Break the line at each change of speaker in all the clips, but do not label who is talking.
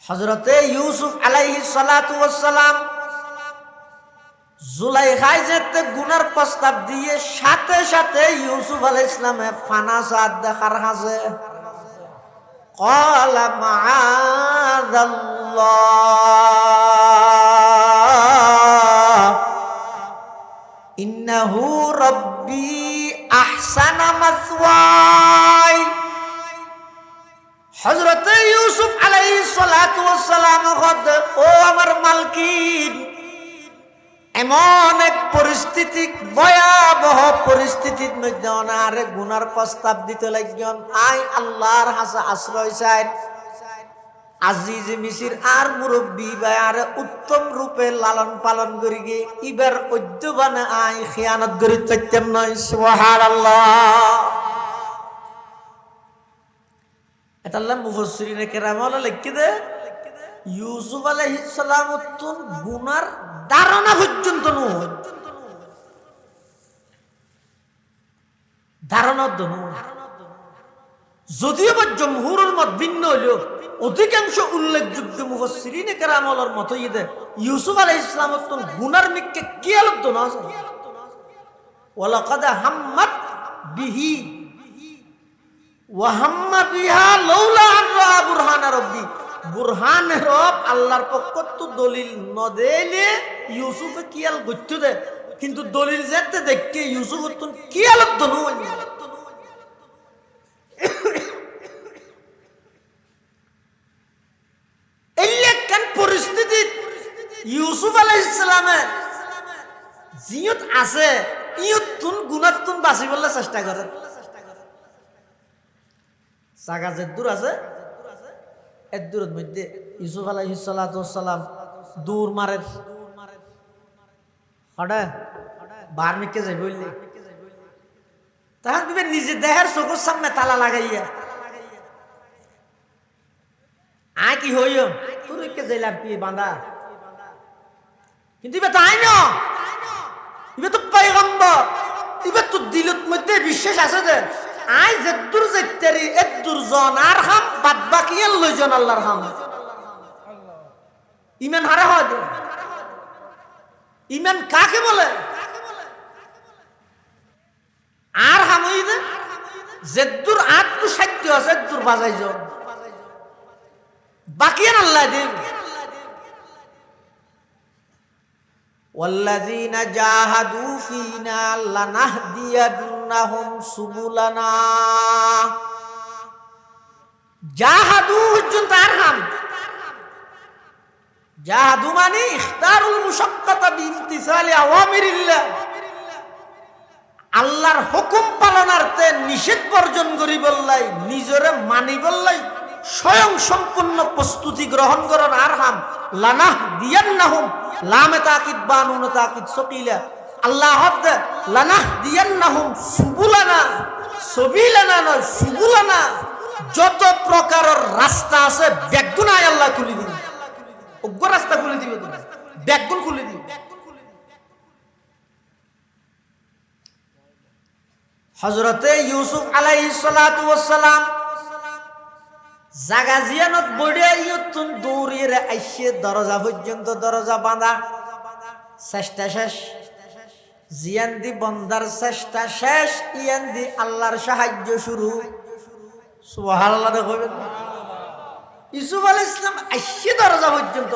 হযরতে ইউসুফ আলাইহিস সালাতু ওয়াস সালাম জুলাইখায় যেতে গুনার প্রস্তাব দিয়ে সাথে সাথে ইউসুফ আলাইহিস সালামে ফানা সাদ দেখার হাসে ক্বালা মাআযাল্লাহ ইন্নাহু রাব্বি আহসানা মাসওয়াই। হযরতে ইউসুফ আলাইহিস সালাতু ওয়াস সালাম বলেন, ও আমার মালকিন, এমন এক পরিস্থিতি, ভয়াবহ পরিস্থিতির মধ্যে ওনারে গুনার প্রস্তাব দিতে লাগলেন। আই আল্লাহর হাসে আশ্রয় চাই, আজিজ মিসির আর মুরব্বী ভাইয়ার উত্তম রূপে লালন পালন করি গে ইবার অদ্যবানে আই খেয়ানত করি চাইতাম নয়। সুবহানাল্লাহ। এটা আল্লাহ মুফাসসিরিনে কেরামে লিখে দে ইউসুফ আলাইহিস সালাম তুন গুনার ধারণা পর্যন্ত নয়, ধারণা নয়। যদিও বা জমহুরের মত ভিন্ন হইলেও অধিকাংশ উল্লেখযোগ্য মুফাসসিরিনে কেরামের মত ইদে ইউসুফ আলাইহিস সালাম তুন গুনার মিকে কি আলোদ না আছে। ওয়ালাকাদ হাম্মাত বিহি ওয়া হাম্মা বিহা লাউলা আন রা বুরহান রাব্বি। বুরহান রব আল্লাহর পক্ষ তো দলিল ন দেলে ইউসুফ কিয়াল গত্য দে, কিন্তু দলিল যেতে দেখকে ইউসুফ তুন কিয়াল দনু এইলেকান পরিস্থিতি ইউসুফ আলাইহিস সালামে জিয়ত আছে ইয়ত তুন গুনাত তুন বাঁচিবলৈ চেষ্টা করে। জাগা যে দূর আছে এর দূরের মধ্যে ইউসুফ আলাইহিস সালাতু ওয়াস সালাম দূর মারে হঠাৎ বার মিকে যাই বললে তখন তুমি নিজে দেহের চকুর সামনে তালা লাগাইয়া আয় কি হইও তোর কে যাইলাম কি বাঁধা, কিন্তু এবার তো আই না, এবার তো পয়গম্বর, এবার তো দিলত মধ্যে বিশ্বাস আছে যে আই যেদুর যেতেরি এদুর জন আর হাম বাদ বাকি লই জন আল্লাহর হাম। ইমান হারা হয়, ইমান কাকে বলে? আর হাম হই দে যেদুর আত্ম সাধ্য আছে এদুর বাজাই জন বাকি আল্লাহ দেব। ওয়াল্লাযীনা জাহাদু ফীনা লানাহদিয়ান্নাহুম সুবুলানা। জাহাদু হুজুন তারহাম, জাহাদু মানে ইখতারুল মুশাক্কাতা বিইমতিসালি আওয়ামিরিল্লাহ। আল্লাহর হুকুম পালনার্থে নিষেধ বর্জন করি বললাই, নিজরে মানি বললাই স্বয়ং সম্পূর্ণ প্রস্তুতি গ্রহণ করেন। আরহাম লানাহদিয়ান্নাহুম, লামে তাকিদ বানুন তাকিদ সকিলা, আল্লাহ হদ লানাহদিয়ান্নাহুম সুবুলানা, সবিলানা নয় সুবুলানা। যত প্রকারের রাস্তা আছে ব্যাগুনায় আল্লাহ খুলে দিবে, অজ্ঞ রাস্তা খুলে দিবে, ব্যাগুন খুলে দিবে। হযরতে ইউসুফ আলাইহিস সালাতু ওয়াস সালাম জাগা জিয়ানত বড়ে ইয়তুন দৌড়িয়ে আইসে দরজা পর্যন্ত, দরজা বাঁধা, চেষ্টা শেষ, জিয়ান দি বন্দার চেষ্টা শেষ, ইয়ান দি আল্লাহর সাহায্য শুরু। সুবহানাল্লাহ। দেখবেন ইউসুফ আলাইহিস সালাম আইসে দরজা পর্যন্ত,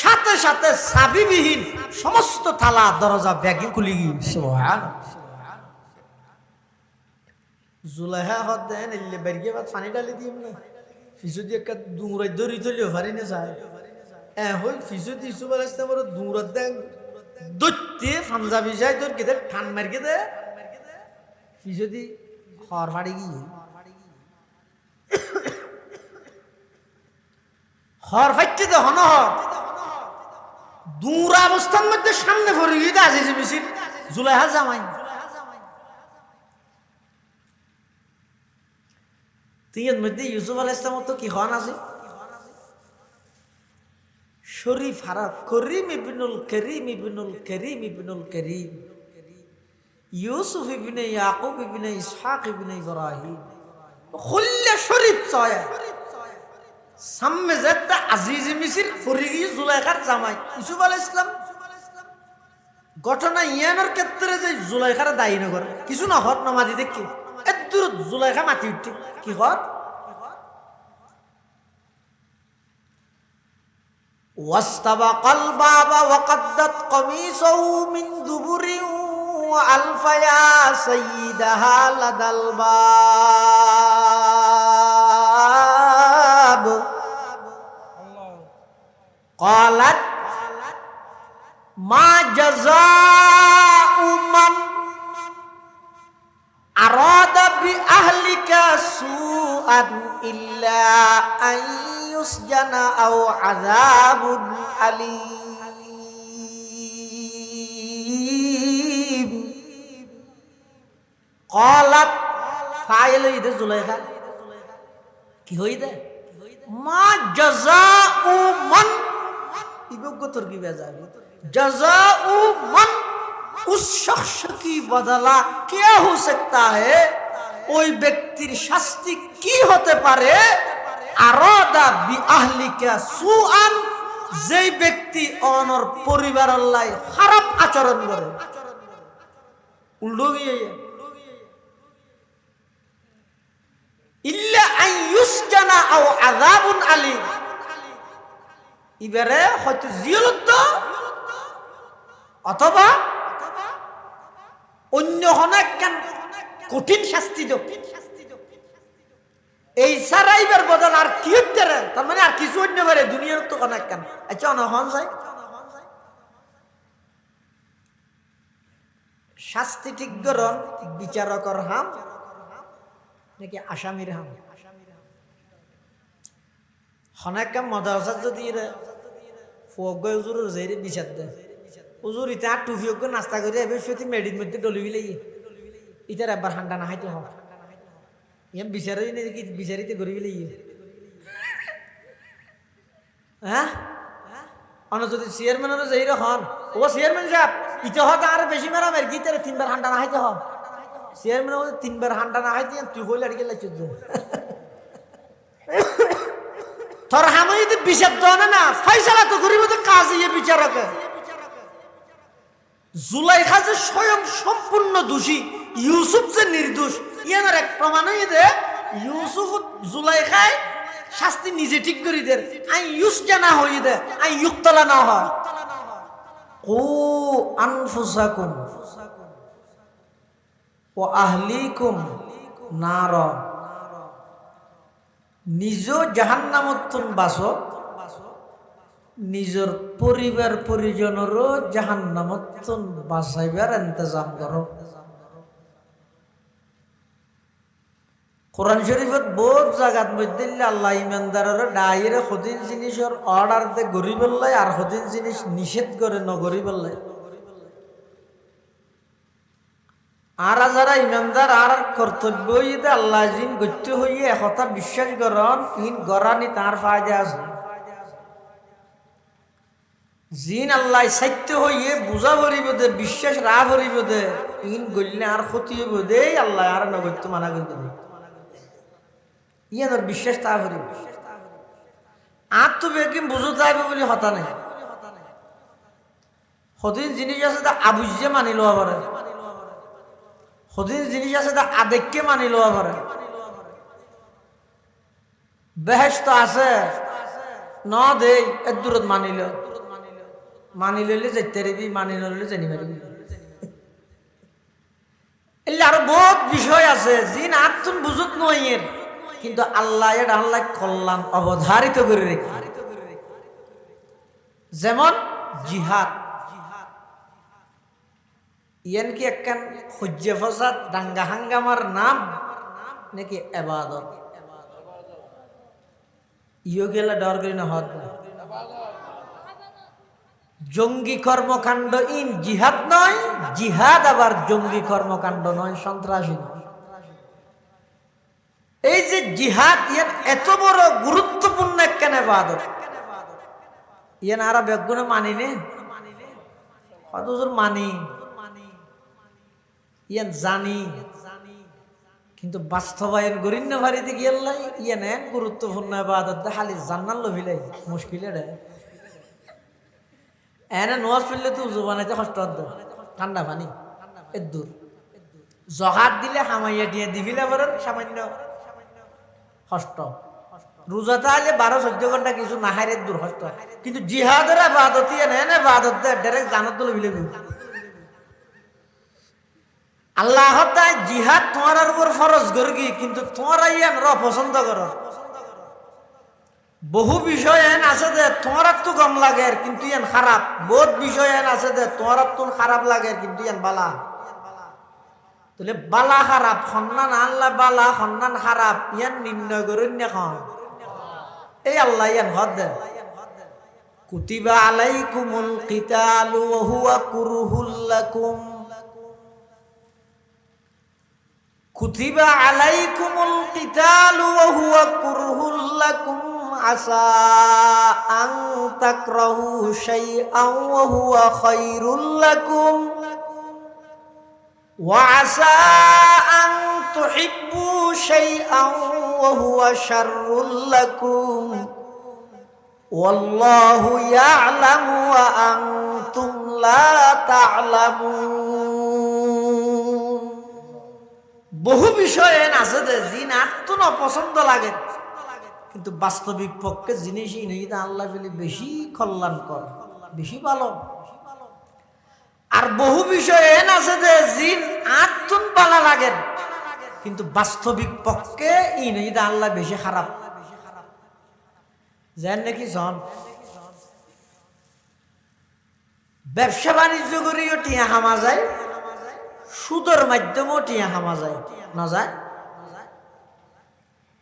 সাথে সাথে চাবিবিহীন সমস্ত তালা দরজা ব্যাগে খুলে গিয়ে। সুবহানাল্লাহ। জুলাইহা হদ দেন এলে বেরিয়ে বাদ পানি ঢালি দিম না, ফিসুদি একটা দুংরাই দড়ি তলিও পারি না যায় হই ফিসুদি ইউসুফ আলাইহিস সালামের দুংরাত দেন দৈত্যে পাঞ্জাবি যায় তোর কেদে ঠান মার কেদে ফিসুদি হর ফাড়ি গিয়ে হর ফাইতে দে হনহর দুংরা অবস্থার মধ্যে সামনে পড়ে গিয়ে আজিজ মিছিল জুলাইহা জামাই। তিনের মধ্যে ইউসুফ আলাইহিস সালাম তো কি হন আছে শরীফ হারাফ করিম ইবনুল করিম ইবনুল করিম ইবনুল করিম ইউসুফ ইবনে ইয়াকুব ইবনে ইসহাক ইবনে ইব্রাহিম খুল্লে শরীফ ছয় সামনে যেটা আজিজ মিসির ফরিগি জুলাইখার জামাই ইউসুফ আলাইহিস সালাম ঘটনা ইয়ানোর ক্ষেত্রে যে জুলাইখার দায়ী নগর কিছু না হত নামাজি দেখি এত দূর জুলাইখা মাতি উঠি কি হত واستبق الباب وقدت قميصه من دبر وألف يا سيدها لدى الباب قالت ما جزاء من أراد بأهلك سوءا إلا أن يسجن أو عذاب أليم قالت فاعل إذا زليخا কি হইদে মা জাযাউ মান ইবগ তুর্কি বেজাবি জাযাউ মান उस शख्स की बदला क्या हो सकता है ওই ব্যক্তির শাস্তি কি হতে পারে আরাদা বিআহলিকা সুআন যেই ব্যক্তি অনর পরিবার আল্লাহ খারাপ আচরণ করে উল্টো গিয়ে ইল্লা আন ইউসজানা আও আযাবুন আলীম ইবারে হয়তো জিয়ালত অথবা অন্য অনেক কঠিন শাস্তি দাও এই সারাইবার বদল আর কি হতে রে তার মানে আর কিছু অন্য পারে দুনিয়ার তো অনেক কেন আচ্ছা অনহন যায় শাস্তি ঠিক করন বিচারকর হাম নাকি আসামির হাম অনেক মদাসা যদি রে ফোক হুজুর যাইরে বিচার দেয় হুজুর ইতা টুফিয়োগ নাস্তা করে এবে সত্যি মেডির মধ্যে ডলিবি লাগি ইতার একবার হান্ডা না খাইতে হোক ইয়াম বিচারই নেই কি বিচারিতে গরিবি লাগি হ্যাঁ অন যদি চেয়ারম্যানের যাই হন ও চেয়ারম্যান সাহেব ইতে হত আর বেশি মেরা মের কি তারে তিনবার হান্ডা না খাইতে হোক চেয়ারম্যান তিনবার হান্ডা না খাইতে তুই কইলে আর গেলে চুদ তোর হামই যদি বিচার দাও না ফয়সালা তো গরিব তো কাজ ইয়ে বিচারকে জুলাইখা যে স্বয়ং সম্পূর্ণ দোষী ইউসুফ যে নির্দোষ ইয়ানোর এক প্রমাণ হয়ে দে ইউসুফ জুলাইখায় শাস্তি নিজে ঠিক করে দে আই ইউসজানা হয়ে দে আই ইউক্তলা না হয় কু আনফুসাকুম ওয়া আহলিকুম নার নিজ জাহান্নামতুন বাসো নিজের পরিবার পরিজনেরও জাহান্নামত বাঁচাইবার ইন্তজাম করো কোরআন শরীফত বহুত জায়গাত মধ্যে আল্লাহ ইমানদারের ডাইরে খদিন জিনিসের অর্ডার দে গরিবেল্লাই আর খদিন জিনিস নিষেধ করে নগরিবেল্লাই আর যারা ইমানদার আর কর্তব্য ইদে আল্লাহ জিন গত্য হইয়ে একথা বিশ্বাস করন ইন গরানি তার ফায়দা আছে জিন আল্লাহ সাইত্য হইয়ে বুঝা ভরিব দে বিশ্বাস রা ভরিব দে ইন গল্লে আর ক্ষতি হইব দে আল্লাহ আর নগত্য মানা করতে দে ইয়ানোর বিশ্বাস তা ভরিব আর তো বেকিম বুঝো যাইব বলে হতা নাই সদিন জিনিস আছে তা আবুজে মানি লওয়া পারে সদিন জিনিস আছে তা আদেককে মানি লওয়া পারে বেহেশত আছে ন দে এর দূরত মানিল মানি লইলে যেতে রেবি মানি লইলে জানি পারিবি এলে আরো বহুত বিষয় আছে জিন আত্মন বুঝুত নয়ের কিন্তু আল্লাহ এটা আল্লাহ কল্যাণ অবধারিত করে রেখে যেমন জিহাদ ইয়ান কি একখান হজ্জে ফসাদ দাঙ্গা হাঙ্গামার নাম নাকি এবাদত ইয়ে গেলে ডর করি না হদ জঙ্গি কর্মকাণ্ড ইন জিহাদ নয় জিহাদ আবার জঙ্গি কর্মকাণ্ড নয় সন্ত্রাসী নয় এই যে জিহাদ ইয়ান এত বড় গুরুত্বপূর্ণ একখান ইবাদত ইয়ান আরা বেগুনে মানি নে হুজুর মানি ইয়ান জানি কিন্তু বাস্তবায়ন করিন না ভারিতে গিয়াল্লাই ইয়ে নেন গুরুত্বপূর্ণ ইবাদত খালি জান্নাত লভিলাই মুশকিল এটা এনে নোয়াজ ফেললে তো উজু বানাইতে কষ্ট হতো ঠান্ডা পানি এর দূর জহাত দিলে হামাইয়া দিয়ে দিবিলে বলেন সামান্য কষ্ট রোজাতে আলে 12-14 ঘন্টা কিছু না হাইরে দূর কষ্ট কিন্তু জিহাদের ইবাদত এনে ইবাদত ডাইরেক্ট জান্নাত লভিলে আল্লাহ তাই জিহাদ তোমার উপর ফরজ করগি কিন্তু তোমার ইয়ান পছন্দ করো বহু বিষয় এন আছে যে তোমার তো কম লাগে কিন্তু ইয়ান খারাপ বহুত বিষয় এন আছে যে তোমার তো খারাপ লাগে কিন্তু ইয়ান বালা তাহলে বালা খারাপ সন্ধান আল্লাহ বালা সন্ধান খারাপ ইয়ান নির্ণয় করুন এখন এই আল্লাহ ইয়ান হদ দে কুতিবা আলাইকুমুল কিতালু ওয়া হুয়া কুরহুল লাকুম كتب عليكم القتال وهو كره لكم عسى أن تكرهوا شيئا وهو خير لكم وعسى أن تحبوا شيئا وهو شر لكم والله يعلم وأنتم لا تعلمون বহু বিষয় আছে যে জিন আত্মন পছন্দ লাগে কিন্তু বাস্তবিক পক্ষে জিনিসই নেই আল্লাহ বলে বেশি কল্যাণকর বেশি ভালো আর বহু বিষয় আছে যে জিন আত্মন ভালো লাগে কিন্তু বাস্তবিক পক্ষে ই নেই আল্লাহ বেশি খারাপ জান নাকি জন ব্যবসা বাণিজ্য করিও টিয়া হামা যায় সুদের মাধ্যমেও টিয়া হামা যায় না যায়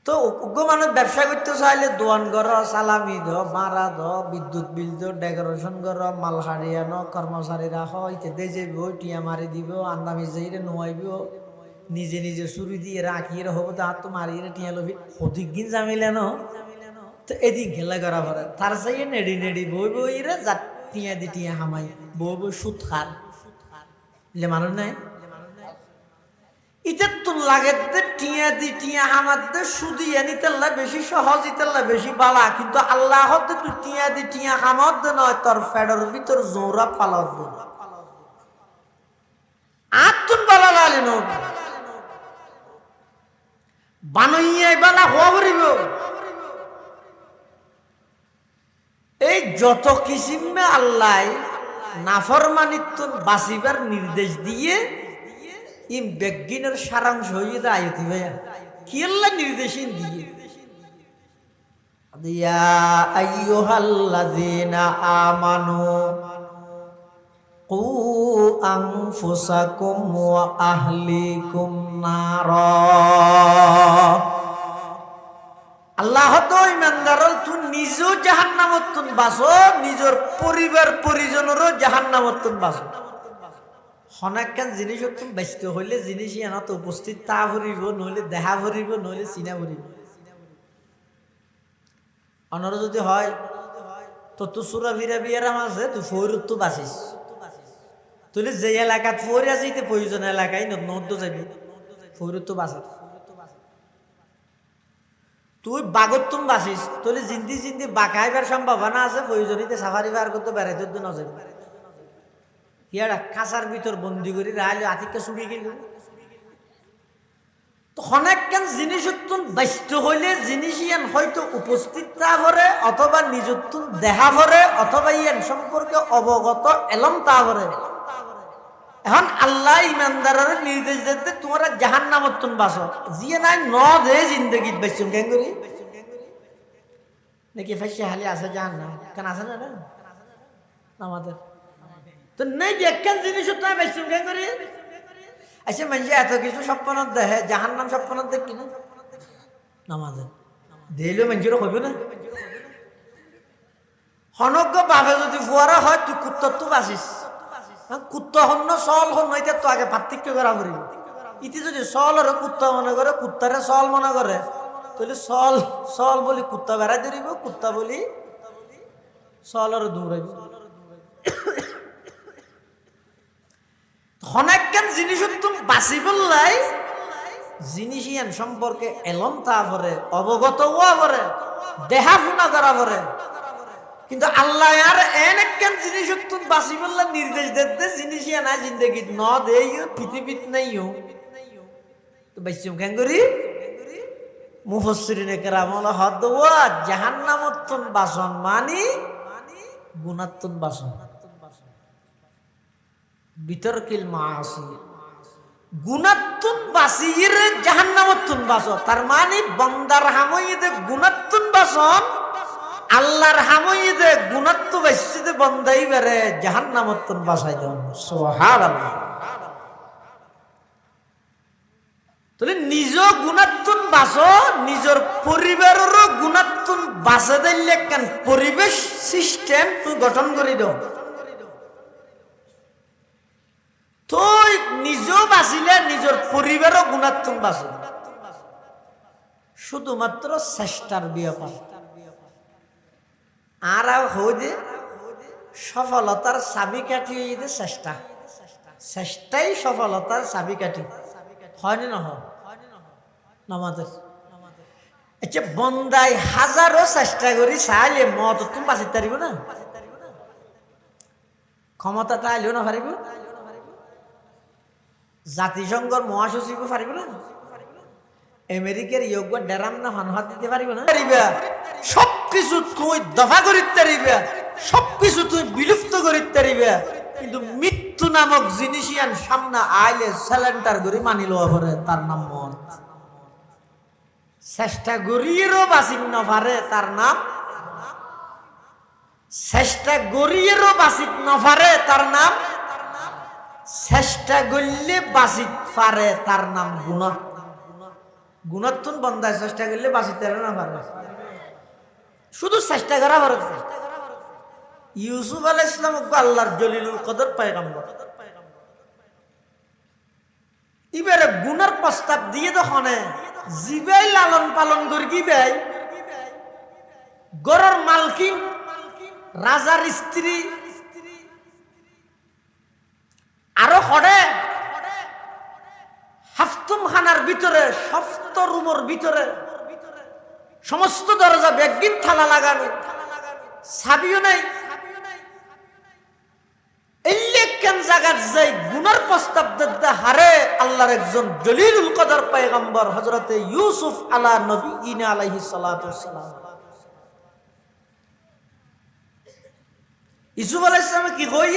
তো উগ্র মানুষ ব্যবসা করতে চাইলে দোয়ান ঘর সালামি দ মারা দ বিদ্যুৎ বিল দ ডেকোরেশন ঘর মাল হারিয়ান কর্মচারীরা হইতে দে যাইব টিয়া মারি দিব আন্দামি যাইরে নোয়াইব নিজে নিজে চুরি দিয়ে রাখিয়ে হবো তা তো মারিয়ে টিয়া লবি অধিক দিন জামিলে ন তো এদিন খেলা করা পরে তার চাইয়ে নেড়ি নেড়ি বই বইরে যা টিয়া দি টিয়া হামাই বই বই সুদ খার মানুষ নাই ইতে তো লাগে টিয়া দি টিয়া হামাতে সুদি এনিতেল্লা বেশি সহজ ইতেল্লা বেশি বালা কিন্তু আল্লাহ হতে তুই টিয়া দি টিয়া হামত নয় তোর ফেডর ভিতর জোরা পালত আতুন বালা লালে ন বানইয়াই বালা হওয়া ভরিব এই যত কিসিমে আল্লাহ নাফরমানিত্ব বাঁচিবার নির্দেশ দিয়ে ইম বেগিনের সারাংশ হয়ে যায় আয়তি ভাইয়া কি আল্লাহ নির্দেশিন দিয়ে ইয়া আইয়ুহাল্লাযীনা আমানু কু আনফুসাকুম ওয়া আহলিকুম নারা আল্লাহ তো ইমানদারল তুই নিজেও জাহান্নামত তুন বাঁচো নিজের পরিবার পরিজনেরও জাহান্নামত তুন বাঁচো হনাক্কান জিনিস তুমি ব্যস্ত হইলে জিনিসই আনত উপস্থিত তা ভরিব নইলে দেহা ভরিব নইলে চিনা ভরিব অনর যদি হয় তো তুই সুরা ভিরা বিয়ার আছে তুই ফৌরত তো বাঁচিস তুই যে এলাকাত ফৌরে আছে প্রয়োজন এলাকায় নদ যাবি ফৌরত তো বাঁচার তুই বাগত তুমি বাঁচিস তুই জিন্দি জিন্দি বাঁকাইবার সম্ভাবনা আছে প্রয়োজনীতে সাফারি বার করতে বেড়াইতে ন যাবি ইয়ারা কাঁচার ভিতর বন্দি করি রাইলে আতিককে চুরি গেল তো অনেকখান জিনিস ব্যস্ত হইলে জিনিস ইয়ান হয়তো উপস্থিত তা ভরে অথবা নিজত্তুন দেহা ভরে অথবা ইয়ান সম্পর্কে অবগত এলম তা ভরে এখন আল্লাহ ইমানদারের নির্দেশ দিতে তোমরা জাহান্নামত বাঁচো জিয়ে নাই ন দে জিন্দগিত বাঁচুম কেন করি নাকি ফাইসে হালি আছে জাহান্নাম কেন আছে না আমাদের তো নেই যে একখান জিনিস তোমার বাঁচুম কেন করি আচ্ছা মানুষ এত কিছু স্বপ্ন দেখে জাহান্নাম স্বপ্ন দেখ কিনা নামাজের দিলেও মানুষেরও হইব না হনজ্ঞ বাপে যদি ফুয়ারা হয় তুই কুত্তর তো বাঁচিস কুত্ত হন্য সল হন নইতে তো আগে পার্থক্য করা পড়িব ইতি যদি সল আর কুত্তা মনে করে কুত্তারে সল মনে করে তাহলে সল সল বলি কুত্তা বেড়াই ধরিব কুত্তা বলি সল আর দৌড়াইব অনেকখান জিনিস তুমি বাঁচি বললাই জিনিসিয়ান সম্পর্কে এলম তা পরে অবগত হওয়া পরে দেহা শুনা করা পরে কিন্তু আল্লাহ আর এন একখান জিনিস তুন বাঁচি বললা নির্দেশ দিতে জিনিসিয়া নাই জিন্দগি ন দেই পৃথিবীত নাইও তো বাইসুম কেন করি মুফাসসিরিনে কেরাম হলো হদওয়া জাহান্নামতুন বাসন মানি গুনাতুন বাসন বিতর্কিল মাসি গুনাতুন বাসির জাহান্নামতুন বাসন তার মানে বান্দার হামইদে গুনাতুন বাসন আল্লাহর হামইদে গুনাত্ব বাইসিতে বান্দাই বেরে জাহান্নামতুন বাসাই দেন সুবহানাল্লাহ তাহলে নিজ গুণাত্মন বাঁচো নিজের পরিবারেরও গুণাত্মন বাঁচা দিলে কেন পরিবেশ সিস্টেম তুই গঠন করে দাও তুই নিজেও বাঁচিলে নিজের পরিবারও গুণাত্মন বাঁচো শুধুমাত্র চেষ্টার ব্যাপার আর হয়ে সফলতার চাবিকাঠি চেষ্টা চেষ্টাই সফলতার চাবিকাঠি হয় না হয় নামাজের আচ্ছা বন্দাই হাজারো চেষ্টা করি চাইলে মত তুমি বাঁচিতে পারিব না ক্ষমতাটা আইলেও না পারিব জাতিসংঘর মহাসচিব পারিব না আমেরিকার যোগ্য ডেরাম না হানহাত দিতে পারিব না পারিবা সবকিছু তুই দফা করিতে পারিবা সবকিছু তুই বিলুপ্ত করিতে পারিবা কিন্তু মৃত্যু নামক জিনিসিয়ান সামনে আইলে স্যালেন্টার করি মানি লওয়া পরে তার নাম মত চেষ্টা গড়িয়েরও বাঁচিত নপারে তার নাম চেষ্টা গড়িয়েরও বাঁচিত নপারে তার নাম চেষ্টা করলে বাঁচিত পারে তার নাম গুণা গুণাত্মন বন্ধায় চেষ্টা করলে বাঁচিতে না পারে শুধু চেষ্টা করা পারে ইউসুফ আলাইহিস সালাম আল্লাহর জলিলুল কদর পয়গম্বর এবারে গুনার প্রস্তাব দিয়ে দখনে জিবাই লালন পালন করি কি ভাই গরর মালকিন রাজার স্ত্রী আরো হড়ে হাফতুম খানার ভিতরে সপ্ত রুমের ভিতরে সমস্ত দরজা ব্যাগিন থালা লাগানো সাবিও নাই কেন জায়গার যাই গুনার প্রস্তাব দিতে হারে আল্লাহর একজন জলিলুল কদর পয়গম্বর হযরতে ইউসুফ আলা নবিয়িনা আলাইহিস সালাতু ওয়াসসালাম ইউসুফ আলাইহিস সালাম কি কই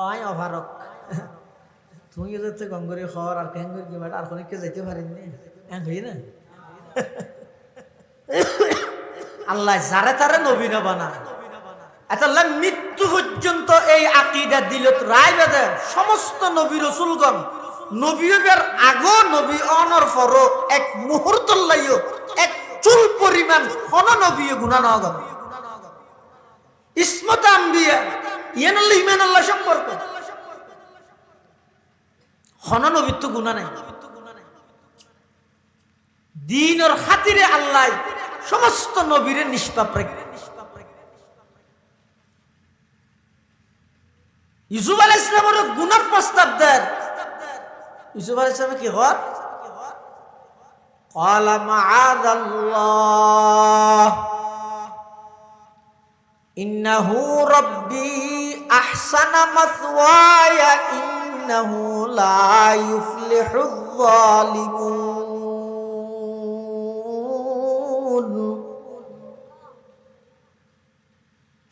আই অভারক তুই যেতে গঙ্গরে খবর আর কেন কি বেটা আর কোনে কে যাইতে পারিনি এন হই না আল্লাহ যারে তারে নবী না বানা আল্লাহ মৃত্যু পর্যন্ত এই আকীদা দিলত রায় বেদে সমস্ত নবী রাসূলগণ নবীদের আগো নবী অনর পরও এক মুহূর্ত লাইও এক চুল পরিমাণ কোন নবী গুনাহ না গন ইসমত আম্বিয়া ইয়ানাল্লাহ ইমানাল্লাহ সম্পর্ক কোন নবীর তো গুনাহ নাই দ্বীনের খাতিরে আল্লাহ সমস্ত নবীরে নিষ্পাপ রেখে ইউসুফ আলাইহিস সালামের গুনার প্রস্তাব দেন ইউসুফ আলাইহিস সালাম কি হয় ক্বালা মাআযাল্লাহ ইন্নাহু রাব্বি আহসানা মাসওয়ায়া ইন্নাহু লা ইউফলিহুয যালিমুন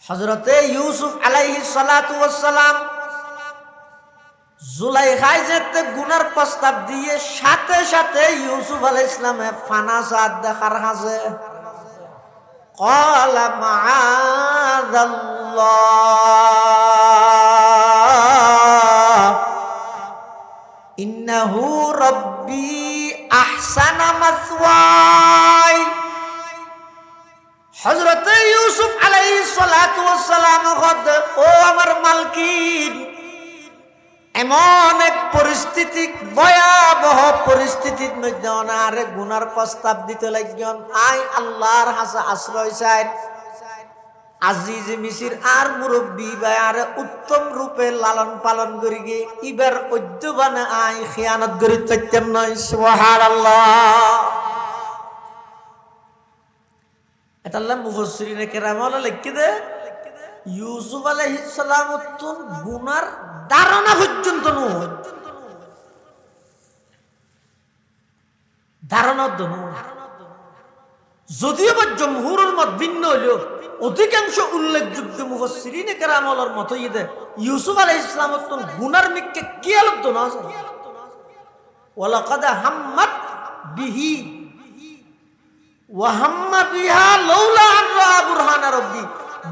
হযরতে ইউসুফ আলাইহিস সালাতু ওয়াস সালাম জুলাইখায় যেতে গুনার প্রস্তাব দিয়ে সাথে সাথে ইউসুফ আলাইহিস সালামে ফানা সাদ দেখার হাসে ক্বালা মাআযাল্লাহ ইন্নাহু রাব্বি আহসানা মাসওয়াই হযরতে ইউসুফ আলাইহিস সালাতু ওয়াস সালাম ও আমার মালকিন এমন এক পরিস্থিতি ভয়াবহ পরিস্থিতির মধ্যে অনারে গুনার প্রস্তাব দিতে লাগলেন আই আল্লাহর হাসে আশ্রয় চাই আজিজ মিসির আর মুরব্বী বায়ার উত্তম রূপে লালন পালন করি গে ইবার অদ্যবানে আই খেয়ানত করি চাইতাম নয় সুবহানাল্লাহ। এটা আল্লাহ মুফাসসিরিনে কেরামে লিখে দে ইউসুফ আলাইহিস সালাম তুন গুনার ধারণা পর্যন্ত নয়, ধারণা নয়। যদিও বা জমহুরের মত ভিন্ন হইলেও অধিকাংশ উল্লেখযোগ্য মুফাসসিরিনে কেরামর মত ইদে ইউসুফ আলাইহিস সালাম তুন গুনার মিক্কে কি আলোদ না আছে ওয়ালাকাদ হাম্মাত বিহি ওয়া হাম্মা বিহা লাউলা আন রা বুরহান রাব্বি।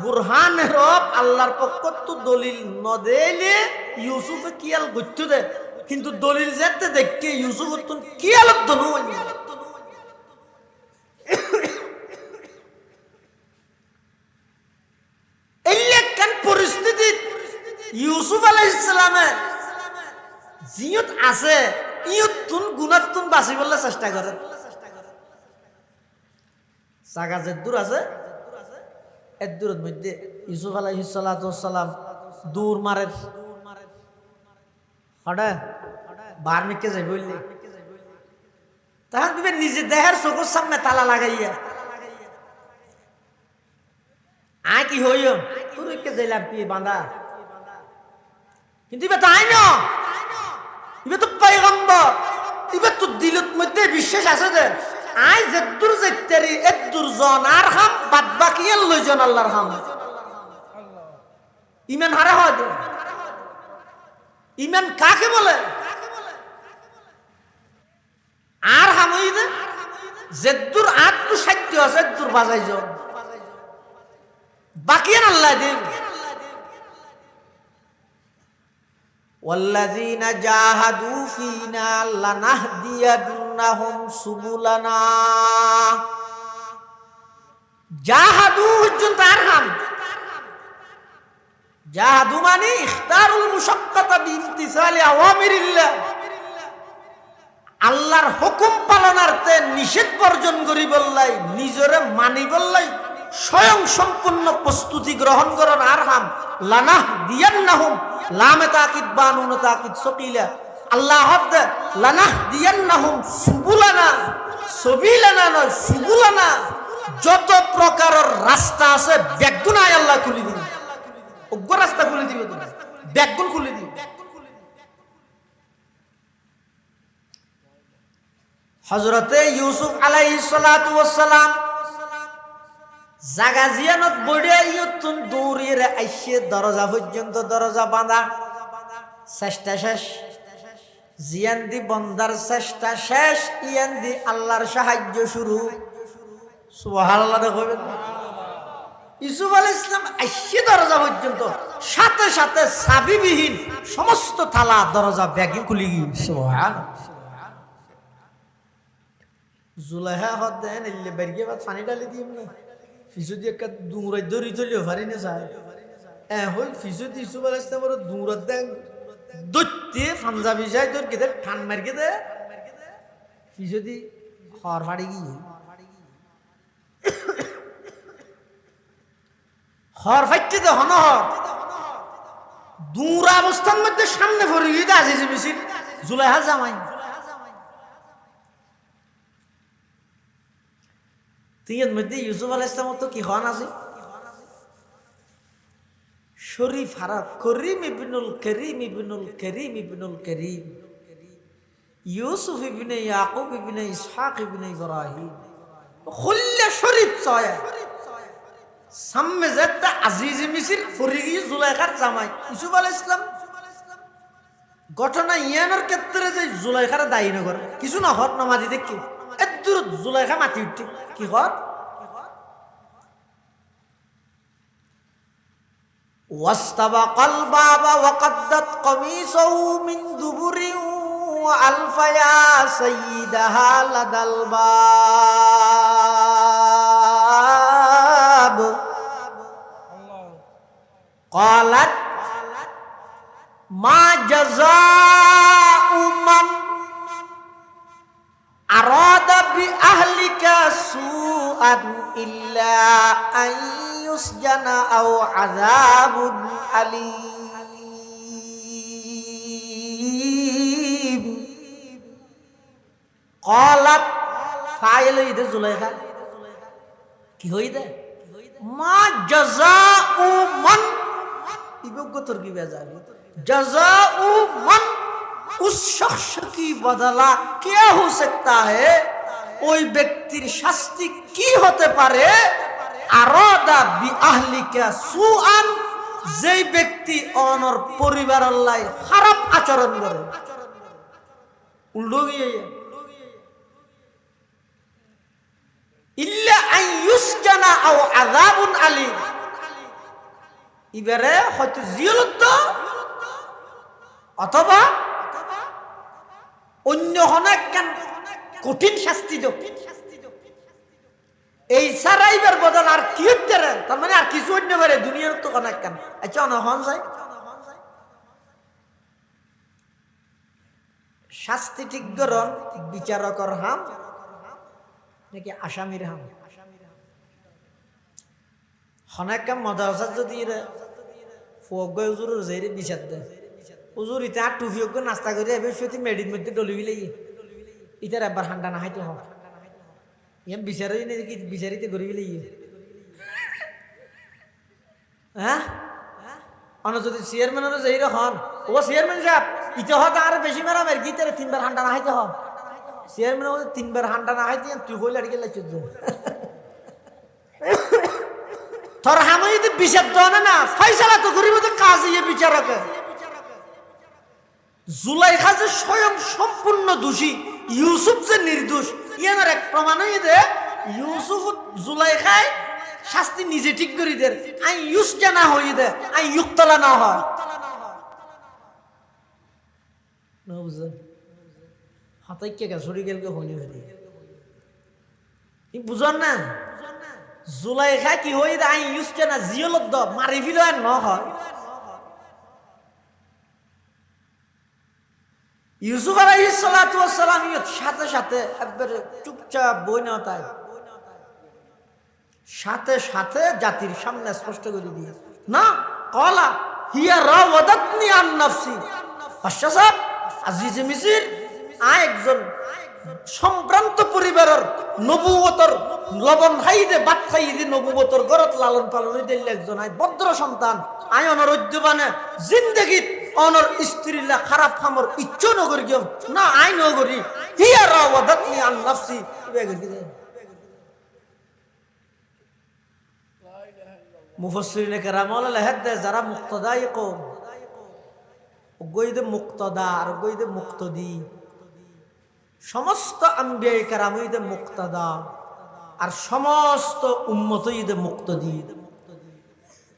বুরহান রব আল্লাহর পক্ষ তো দলিল ন দেলে ইউসুফে কি আল গত্য দে, কিন্তু দলিল যেতে দেখকে ইউসুফ তুন কি আলোদ নয়। পরিস্থিতি ইউসুফ আলাইহিস সালামের জিয়ত আছে ইয়ত তুন গুনাত তুন বাঁচিবলৈ চেষ্টা করে। জাগা যে দূর আছে এর দূরের মধ্যে ইউসুফ আলাইহিস সালাতু ওয়াস সালাম দূর মারে হঠাৎ বার মিকে যাই বললে তাহার তুমি নিজে দেহের চোখের সামনে তালা লাগাইয়া আয় কি হইও তোর কে যাইলাম কি বাঁধা, কিন্তু এবার তো আই না, এবার তো পয়গম্বর, এবার তো দিলত মধ্যে বিশ্বাস আছে যে আই যেদুর যেতারি এদুর জন আর হাম বাদ বাকি লই জন আল্লাহর হাম। ইমান হারা হয় দে, ইমান কাকে বলে? আর হাম হই দে যেদুর আত্ম সাধ্য আছে এদুর বাজাই জন বাকি আল্লাহ দেন। ওয়াল্লাযীনা জাহাদু ফীনা লানাহদিয়ান্নাহুম সুবুলানা। জাহাদু হচ্ছেন তার নাম। জাহাদু মানে ইখতারুল মুশাক্কাতা বিইমতিসালি আওয়ামিরিল্লাহ, আল্লাহর হুকুম পালনার্থে নিষেধ বর্জন করি বললাই নিজরে মানি বললাই স্বয়ং সম্পূর্ণ প্রস্তুতি গ্রহণ করেন। আর হাম লানাহ দিয়ান্নাহুম লামে তাকিদ বানুন তাকিদ সকিলা আল্লাহ হদ লানাহ দিয়ান্নাহুম সুবুলানা, সবিলানা নয় সুবুলানা, যত প্রকারের রাস্তা আছে ব্যাগুনায় আল্লাহ খুলে দিন, অজ্ঞ রাস্তা খুলে দিবে, তুমি ব্যাগুন খুলে দিবে। হযরতে ইউসুফ আলাইহিস সালাতু ওয়াস সালাম জাগা জিয়ানত বড়ে ইয়তুন দৌড়িয়ে আইসে দরজা পর্যন্ত, দরজা বাঁধা, চেষ্টা শেষ, জিয়ান দি বন্দার চেষ্টা শেষ, ইয়ান দি আল্লাহর সাহায্য শুরু। সুবহানাল্লাহ দেখবেন ইউসুফ আলাইহিস সালাম আইসে দরজা পর্যন্ত, সাথে সাথে চাবিবিহীন সমস্ত তালা দরজা ব্যাগে খুলে গিয়ে সুবহানাল্লাহ। জুলাইহা হদ দেন এলে বেরিয়ে বাদ পানি ঢালি দিম না, ফিসুদি একটা দুংরাই দড়ি চলিও পারি না চাই হই ফিসুদি ইউসুফ আলাইহিস সালামের দুংরাত দেন দৈত্যে পাঞ্জাবি যাই তোর কেদে ঠান মার কেদে ফিসুদি হর ফাড়ি গিয়ে হর ফাইতে দে হনহর দুংরা অবস্থার মধ্যে সামনে পড়ে গিয়ে আজিজ মিছিল জুলাইহা জামাই তিনের মধ্যে ইউসুফ আলাইহিস সালাম তো কি হন আছে শরীফ হারাফ করিম ইবনুল করিম ইবনুল করিম ইবনুল করিম ইউসুফ ইবনে ইয়াকুব ইবনে ইসহাক ইবনে ইব্রাহিম খুল্লে শরীফ ছয় সামনে যেটা আজিজ মিসির ফরিগি জুলাইখার জামাই ইউসুফ আলাইহিস সালাম ঘটনা ইয়ানোর ক্ষেত্রে যে জুলাইখার দায়ী নগর কিছু না হত নামাজি দেখি এদুর জুলাইখা মাতি উঠি কি হত ওয়াস্তাবাকাল বাবা ওয়াকাদ্দাত কমিসাহু মিন দুবুরি ওয়া আলফায়া সাইয়্যিদাহা লাদাল বাব ক্বালাত মা জাযাউ মান আরাদা বি আহলিকা সুআন ইল্লা আন ইউসজানা আও আযাবুন আলীম ক্বালাত ফাইল ইদে জুলাইখা কি হইদে মা জাযাউ মান ইবগতর কি বেজাবি জাযাউ মান उस शख्स की बदला क्या हो सकता है ওই ব্যক্তির শাস্তি কি হতে পারে আরাদা বি আহলিকা সুআন যেই ব্যক্তি অনর পরিবার আল্লাহ খারাপ আচরণ করে উল্টো গিয়ে ইল্লা আন ইউসজানা আও আযাবুন আলীম ইবারে হয়তো জিয়ালত অথবা অন্য অনেক কঠিন শাস্তি দাও এই সারাইবার বদল আর কি হতে রে তার মানে আর কিছু অন্য পারে দুনিয়ার তো অনেক কেন আচ্ছা অনহন যায় শাস্তি ঠিক গ্রহণ বিচারকর হাম নাকি আসামির হাম অনেক কাম মাদ্রাসা যদি রে ফোক গয় হুজুর যাইরে বিচার দেয় হুজুর ইতা টুফি ওকে নাস্তা করে এবে সত্যি মেডির মধ্যে ডলবি লাগি ইতার একবার হান্ডা না হাইতে হয় ইয়াম বিচারই নেই কি বিচারিতে গরিবি লাগি হ্যাঁ অন যদি চেয়ারম্যানের যাই হন ও চেয়ারম্যান সাহেব ইতে হত আর বেশি মেরা মের কি তারে তিনবার হান্ডা না হাইতে হয় চেয়ারম্যান ও তিনবার হান্ডা না হাইতে তুই কইলে আর গেলে চুদ তোর হামাইতে বিচার দাও না ফয়সালা তো করিব তো কাজ ইয়ে বিচারকে জুলাইখা যে স্বয়ং সম্পূর্ণ দোষী ইউসুফ যে নির্দোষ ইয়ার এক প্রমাণ হয়ে দে ইউসুফ জুলাইখায় শাস্তি নিজে ঠিক করে দে আই ইউসজানা হয়ে দে আই ইউক্তলা না হয় না বুঝে হাতাই কে ছড়ি গেলকে হনি হরি ই বুঝন না জুলাইখা কি হয়ে দে আই ইউসজানা জিয়লত দ মারি ফিলো আর ন হয় ইউসুফ আলাইহিস সালাতু ওয়াস সালাম সাথে সাথে একবারে চুপচাপ বই না তাই সাথে সাথে জাতির সামনে স্পষ্ট করে দিয়ে না কলা হিয়া রাওয়াদাতনি আন নাফসি আশাসাব আজিজ মিসর একজন সম্ভ্রান্ত পরিবারের নবুয়তর লবণ খাইদে ভাত খাইদে নবুয়তর গরত লালন পালন দিলে একজন ভদ্র সন্তান অনরদ্যবানে জিন্দেগীত অনর স্ত্রীলা খারাপ খামর ইচ্ছা নগর গিয়ম না আই নগরি হিয়া রাওয়াদাতনি আন নাফসি মুফাসসিরিনে কেরাম লেখে যারা মুক্তদাই কওম গইদে মুক্তদা আর গইদে মুক্তদি সমস্ত আম্বিয়ায়ে কেরাম হইদে মুক্তদা আর সমস্ত উম্মত হইদে মুক্তদি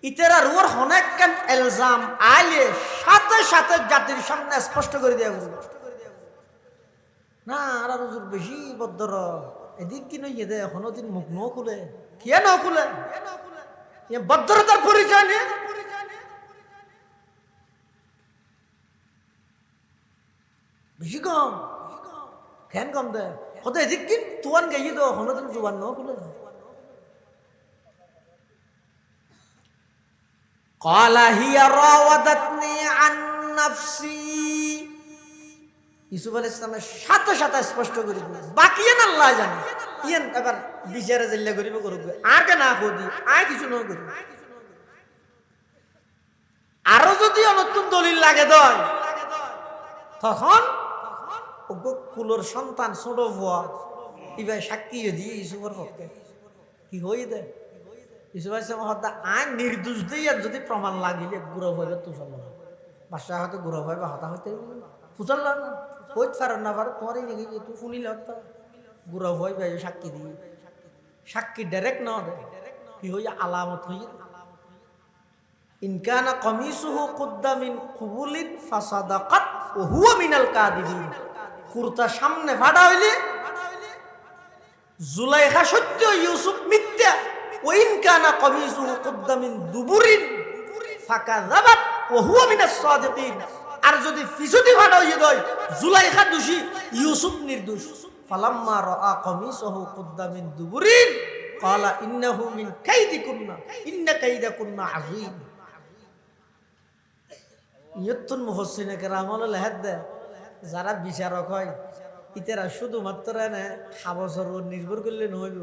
ইতেরা রুর অনেক কেন ইলজাম আইলে সাথে সাথে জাতির সামনে স্পষ্ট করে দেয়া না আর হুজুর বেশি বদ্ধর এদিক কি নই দে এখনো দিন মুখ ন খুলে কে ন খুলে এ বদ্ধরতার পরিচয় নেই বেশি কম কেন কম দে কত এদিক কিন তুয়ান গাইয়ে তো এখনো দিন জুবান ন খুলে قال هي راودتني عن نفسي ইউসুফ আলাইহিস সালামের সাথে সাথে স্পষ্ট করে দিল বাকি না আল্লাহ জানে ইয়ান এবার বিচারে জেল্লা করিব করব আর কে না কদি আর কিছু না করি আরো যদি নতুন দলিল লাগে দয় তখন ওগো কুলর সন্তান ছোট বুয়া ইবা সাক্ষী দিয়ে ইউসুফের পক্ষে কি হই দে ইউসুফ আলাইহিস সালাম হত্যা আইন নির্দোষ দিয়ে যদি প্রমাণ লাগিলে গুরু হইবে তো চলো বাদশা হয়তো গুরু হইবে হতা হইতে ফুচল না হইতে পারে না পারে তোমারই নাকি তুই শুনিলে হত্যা গুরু হইবে সাক্ষী দিয়ে সাক্ষী ডাইরেক্ট না দে কি হই আলামত হই ইনকানা কমিসুহু কুদ্দা মিন কুবুলিন ফাসাদাকাত ওয়া হুয়া মিনাল কাযিবিন কুরতা সামনে ফাটা হইলে জুলাইখা সত্য ইউসুফ মিথ্যা ওয়াইন কানা কমিসুহু কুদ্দা মিন দুবুরিন ফাকাযাবাত ওয়া হুয়া মিনাস সাদিকিন আর যদি ফিসুতি ফাটা হই যায় জুলাইখা দোষী ইউসুফ নির্দোষ ফালাম্মা রাআ কমিসুহু কুদ্দা মিন দুবুরিন قال إنه من كيدكن إن كيدكن عظيم ইয়তুন মুফাসসিরিনে কেরাম হলো লেহাদ যারা বিচারক হয় ইতারা শুধুমাত্র না হাবসর উপর নির্ভর করলে নহইব,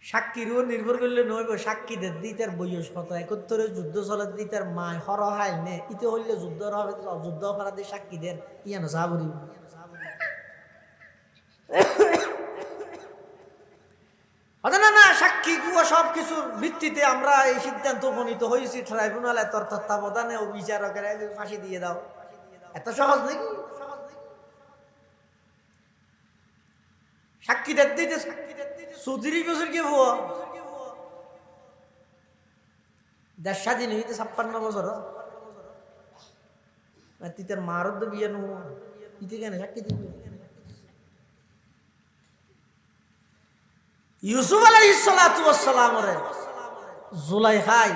সাক্ষীর উপর নির্ভর করলে নহইব। সাক্ষীদের দি তার বয়স কত, 71 যুদ্ধ চলে দি তার মায় হর হাই নে ইতে হইলে যুদ্ধ হবে, যুদ্ধ অপরাধী সাক্ষীদের ইয়ানো সাবরি না না সাক্ষী কুয়া সবকিছুর ভিত্তিতে আমরা এই সিদ্ধান্ত উপনীত হয়েছি ট্রাইব্যুনালে তোর তত্ত্বাবধানে ও বিচারকের ফাঁসি দিয়ে দাও, এত সহজ নাকি? সাক্ষীদের দিতে 34 বছর কি হওয়া, দেশ স্বাধীন হইতে 56 বছর, তিতার মারদ বিয়ে নো ইতে কেন সাক্ষী দিবে? ইউসুফ আলাইহিস সালাতু ওয়াস সালাম রে জুলাইখাই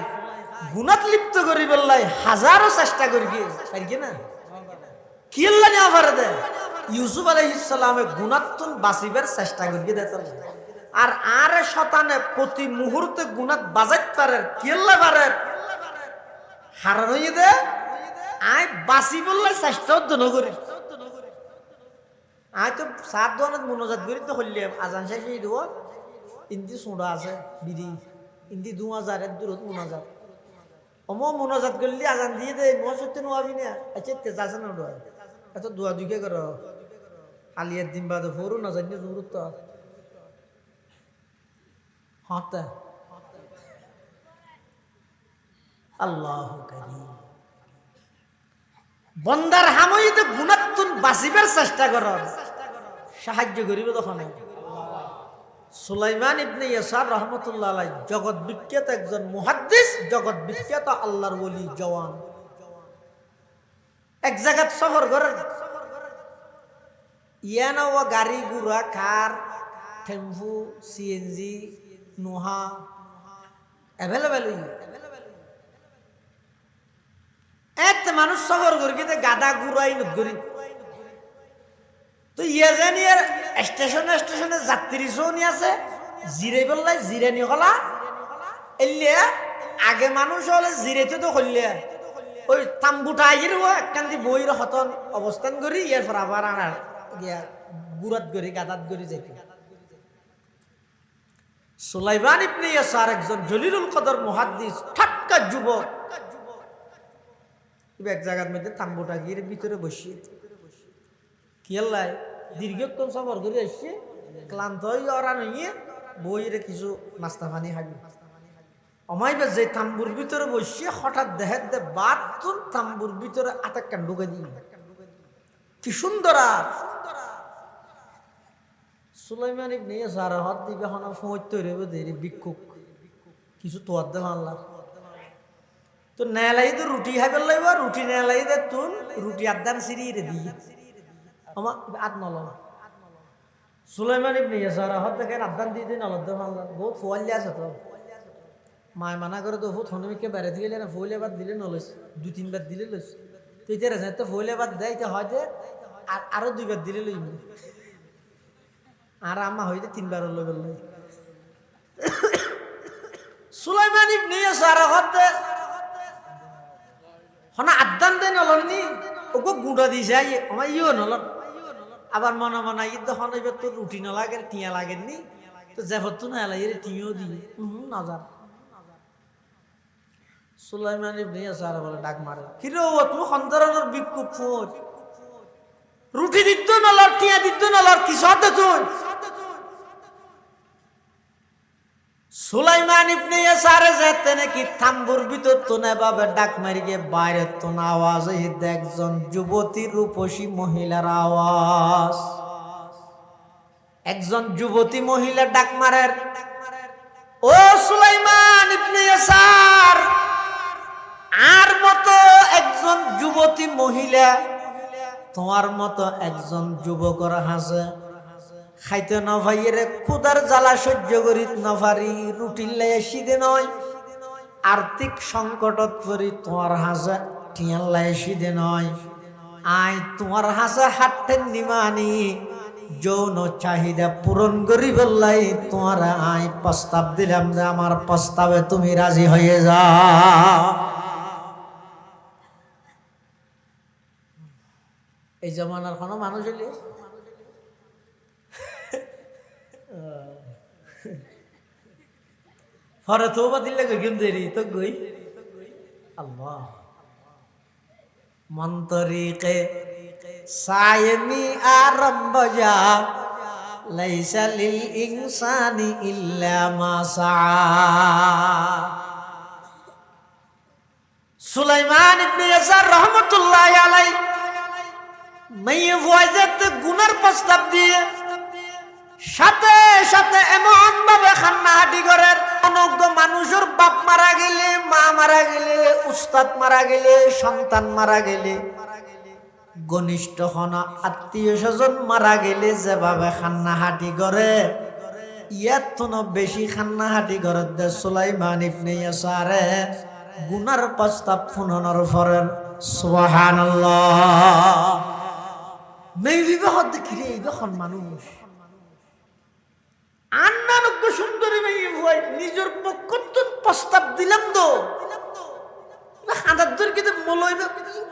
গুনাত লিপ্ত করি বললাই হাজারো চেষ্টা করি পারি না কি আল্লাহ না পারে দে। ইউসুফ আলাইহিস সালামে গুনাতুন বাঁচিবার চেষ্টা করি দে, আর আরে শতানে প্রতি মুহূর্তে গুনাত বাজাইত পারে কি আল্লাহ পারে হারান হইয়ে দে। আই বাঁচি বললে চেষ্টাও তো নকরি, আই তো 7 দোয়ানত মুনাজাত করি তো হইলে আজান শেষ হয়ে দেব ইন্দি সোঁড়া আছে বিধি ইন্দি 2000 দূরত মোনাজাত অম মোনাজাত করলি আজান দিয়ে দে নোয়া সত্যি নোয়াবি না আচ্ছা তেজ আছে না ওটা এত দোয়া দুইকে কর আলিয়ার দিন বাদে ফোরও না জানি জরুরত তো হাতে আল্লাহ কারীম বন্দার হামইতে গুনাতুন বাঁচিবার চেষ্টা কর, সাহায্য করিব তখন। সুলাইমান ইবনে ইয়াসার রহমতুল্লাহ আলাইহি জগৎ বিখ্যাত একজন মুহাদ্দিস, জগৎ বিখ্যাত আল্লাহর ওলি জওয়ান। এক জায়গাত সফর করেন, ইয়ানা ও গাড়ি গুড়া কার টেম্পু সিএনজি নোহা অ্যাভেলেবেল, এক মানুষ সফর করি কিন্তু গাদা গুড়াই নগরি তো ইয়ে জানি আর স্টেশনে স্টেশনে যাত্রী শোনি আছে জিরে বললাই জিরানি হলা এলিয়া আগে মানুষ হলে জিরেতে তো হইলে ওই তাম্বুটা আইর একখান দি বইয়ের হতন অবস্থান করি ইয়ার পর আবার আনার গিয়া গুড়াত গড়ি গাদাত গড়ি যাইতে। সুলাইমান ইবনে ইয়াসার একজন জলিলুল কদর মুহাদ্দিস ঠাট্টা যুবক এক জায়গার মধ্যে তাম্বুটা গিয়ে ভিতরে বসিয়ে কি আল্লাহ দীর্ঘক্ষণ সফর করে আসছে ক্লান্ত হয়ে ওরা নিয়ে বইয়ের কিছু নাস্তা পানি খাবি অমাইবে যে তাম্বুর ভিতরে বসিয়ে হঠাৎ দেহের দে বাদ তুন তাম্বুর ভিতরে আটাক্কান ঢুকে দিই কি সুন্দর। আর সুলাইমান ইবনে ইয়াসার হাত দিবে হনা ফোঁত তৈরি হবে দেরি ভিক্ষুক কিছু তোয়ার দে আল্লাহ তো নেলাই তো রুটি খাইবার লাগবে, রুটি নেলাই দে তুন রুটি আদান সিঁড়ি রে দিয়ে আমার আদ নল। সুলাইমান ইবনে ইয়াসার হাত দেখেন আদান দিয়ে দিন আল্লাহ আল্লাহ বহুত ফোয়াল্লি আছে তো মায় মানা করে তো বহুত হনুমিকে বেড়াতে গেলে না ফইলে বাদ দিলে নলস 2-3 বার দিলে লইস তো এটা রেছে তো ফইলে বাদ দেয়তে হয় যে আরো 2 বার দিলে লইব আর আমা হইতে 3 বার লই বলল। সুলাইমান ইবনে ইয়াসার হাত হনা আদান দেন নলনি ওগো গুঁড়া দিছে আমার ইও নল আবার মনে মনে ঈদ হনাইবে তোর রুটি না লাগে টিয়া লাগেননি তো যেহতু না এলাই টিও দি নজর। সুলাইমান ইবনে ইয়াসার বলে ডাক মারে কিরে ও তুমি সন্তরণের ভিক্ষুক ফোন রুটি দিত নলর টিয়া দিত নলর কি সদ তুই। সুলাইমান ইবনে ইয়াসার যেতে নাকি তাম্বুর ভিতর তো না বাবা ডাক মারি গিয়ে বাইরে তো না আওয়াজ একজন যুবতী রূপসী মহিলার আওয়াজ। একজন যুবতী মহিলা ডাক মারের ও সুলাইমান ইবনে ইয়াসার আর মতো একজন যুবতী মহিলা তোমার মতো একজন যুবকর হাসে খাইতে না ভাইয়ের ক্ষুদার জ্বালা সহ্য করিত না পারি রুটি লাই সিদে নয় আর্থিক সংকটত পরি তোমার হাসে টিয়াল লাই সিদে নয় আয় তোমার হাসে হাঁটতেন নিমানি যৌন চাহিদা পূরণ করি বললাই তোমারা আই প্রস্তাব দিলাম যে আমার প্রস্তাবে তুমি রাজি হয়ে যাও। এই জমানার কোনো মানুষ হইলে পরে তওবা দিলে গিম দেরি তো গই আল্লাহ মন্তরিকে সায়মি আরম্ভ যা লাইসা লিল ইনসানি ইল্লা মা সাআ। সুলাইমান ইবনে ইয়াসার রাহমাতুল্লাহি আলাইহি মাইয়ে ওয়াজত গুনার প্রস্তাব দিয়ে সাথে সাথে এমন ভাবে খান্নাহাটি করেন অনজ্ঞ মানুষের বাপ মারা গেলে, মা মারা গেলে, উস্তাদ মারা গেলে, সন্তান মারা গেলে, ঘনিষ্ঠ হন আত্মীয় স্বজন মারা গেলে যেভাবে খান্নাহাটি করে ইয়ার তো বেশি খান্নাহাটি করে দে সুলাইমান ইবনে ইয়াসারে গুনার প্রস্তাব শুনানোর পরে। সুবহানাল্লাহ। মেয়ে বিবাহ দেখি রে যখন মানুষ আন্নানজ্ঞ সুন্দরী মেয়ে ভয় নিজের পক্ষ প্রস্তাব দিলাম তো হাঁদার কিন্তু মলই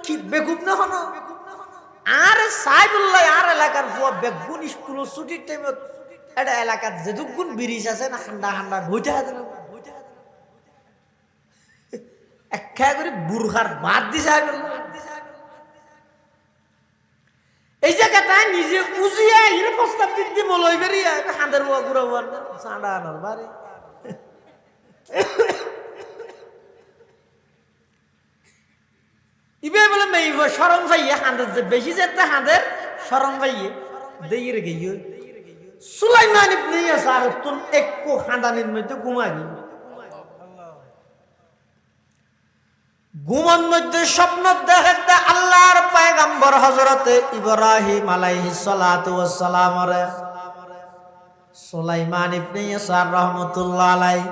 কি বেগুব না হন আরে সাইবুল্লাহ আর এলাকার ফুয়া বেগুন স্কুল ছুটির টাইমত এটা এলাকার যেটুকুন ব্রিজ আছে না ঠান্ডা ঠান্ডা বইতে হাতে না একটা করে বুরখার বাদ দি সাইবুল্লাহ এই জায়গাটায় নিজে উজিয়া এর প্রস্তাব দিতে মলই বেরিয়া হাঁদের বুয়া গুড়া বুয়ার চাঁদা আনার বাড়ি ইবে বলে মেয়ে সরম ভাইয়া হাঁদের যে বেশি যেতে হাঁদের সরম ভাইয়ে দিয়ে রেখে সুলাইমান ইবনে ইয়াসার তুন একটু হাঁদানির মধ্যে ঘুমাবি ঘুমন মধ্যে স্বপ্ন দেখতে আল্লাহর পয়গম্বর হযরতে ইব্রাহিম আলাইহিস সালাতু ওয়াস সালাম রে সুলাইমান ইবনে ইয়াসার রাহমাতুল্লাহ আলাইহি